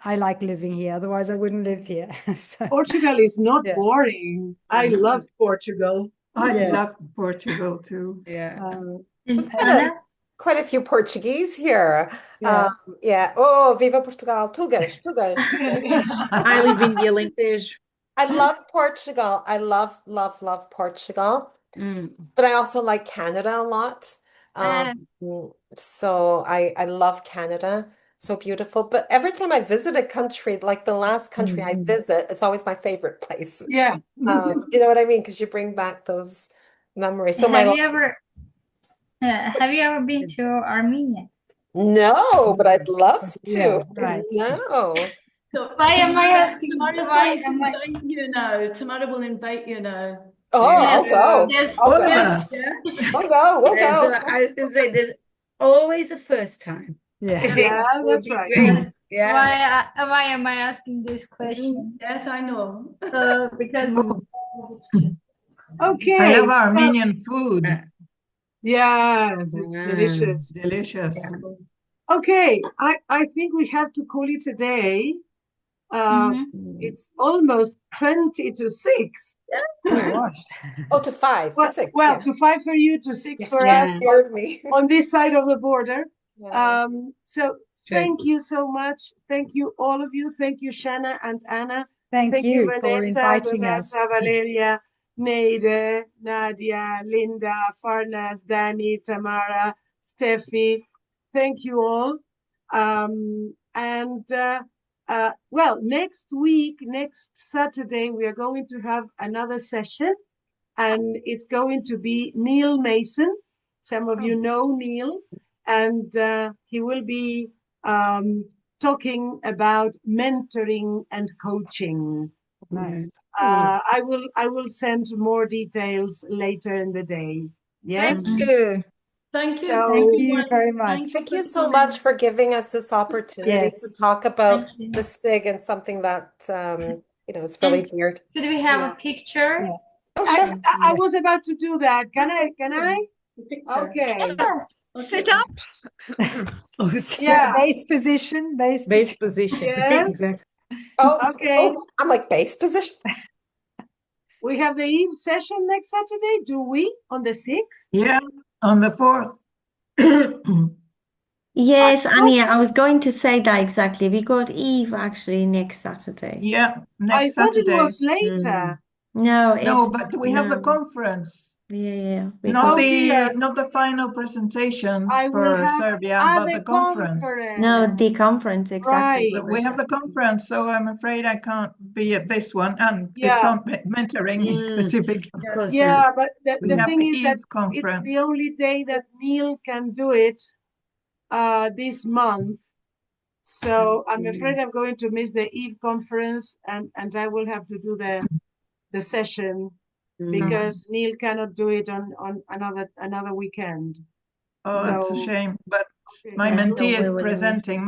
I like living here. Otherwise, I wouldn't live here. So, Portugal is not yeah. boring. I love Portugal. I Yeah. love Portugal too. Yeah. We've got quite a few Portuguese here. Yeah. Yeah. Oh, viva Portugal. Tugas, tugas, tugas. I live in the Alentejo. I love Portugal. I love, love, love Portugal. But I also like Canada a lot. So I love Canada. So beautiful. But every time I visit a country, like the last country I visit, it's always my favorite place. Yeah. You know what I mean? Because you bring back those memories. So Have you ever been to Armenia? No, but I'd love to. Yeah, right. No. So Why am I asking? Tamara's Why going to am I? invite you now. Tamara will invite you now. Oh, I'll Yes, go. yes, I'll All go. of yes. us. Yeah. We'll go. We'll Yeah, so go. I was going to say, there's always a first time. Yeah. Yeah, It would that's be right. great. Yes. Yeah. Why am I asking this question? Yes, I know. Because I Okay, love so Armenian food. yes, it's Mm. delicious. Delicious. Okay, I think we have to call it a day. Mhm. It's almost 20 to 6. Oh, gosh. Oh, to 5, Well, to 6. well, Yeah. to 5 for you, to 6 for Yeah. us Scared me. on this side of the border. Yeah. So thank you so much. Thank you, all of you. Thank you, Xena and Anna. Thank Thank you, you for inviting us. Vanessa, Valeria, Neide, Nadia, Linda, Farnas, Danny, Tamara, Steffi. Thank you all. Well, next week, next Saturday, we are going to have another session, and it's going to be Neil Mason. Some of you know Neil, and he will be talking about mentoring and coaching. Nice. I will send more details later in the day. Yes. Thank you. Thank you. So- Thank you very much. Thank you so much for giving us this opportunity to Yes. talk about Thank you. the SIG and something that is really And dear. could we have Yeah. a picture? Yeah. Oh, sure. I was about to do that. Can I? The picture. Okay. Yes. Sit up. Yeah. Base position. Base Base position. position. Yes. Exactly. Okay. Oh, I'm like base position. We have the Eve session next Saturday, do we? On the 6th? Yeah, on the 4th. Yes, I Anya, I was going to say that exactly. We got Eve actually next Saturday. Yeah, next thought it Saturday. was later. No, No, it's but we have the conference. yeah. We Not got dear. the final presentations I will for have Serbia, but the conference. no the conference exactly. Right. But we have the conference, so I'm afraid I can't be at this one. And Yeah. it's on mentoring in specific. Of course. Yeah, but We the have thing the is that Eve conference. it's the only day that Neil can do it this month. So I'm afraid I'm going to miss the Eve conference, and I will have to do the session because Neil cannot do it on another weekend. Oh, that's a So- shame. But Okay. my Yeah, so mentee we is will miss presenting.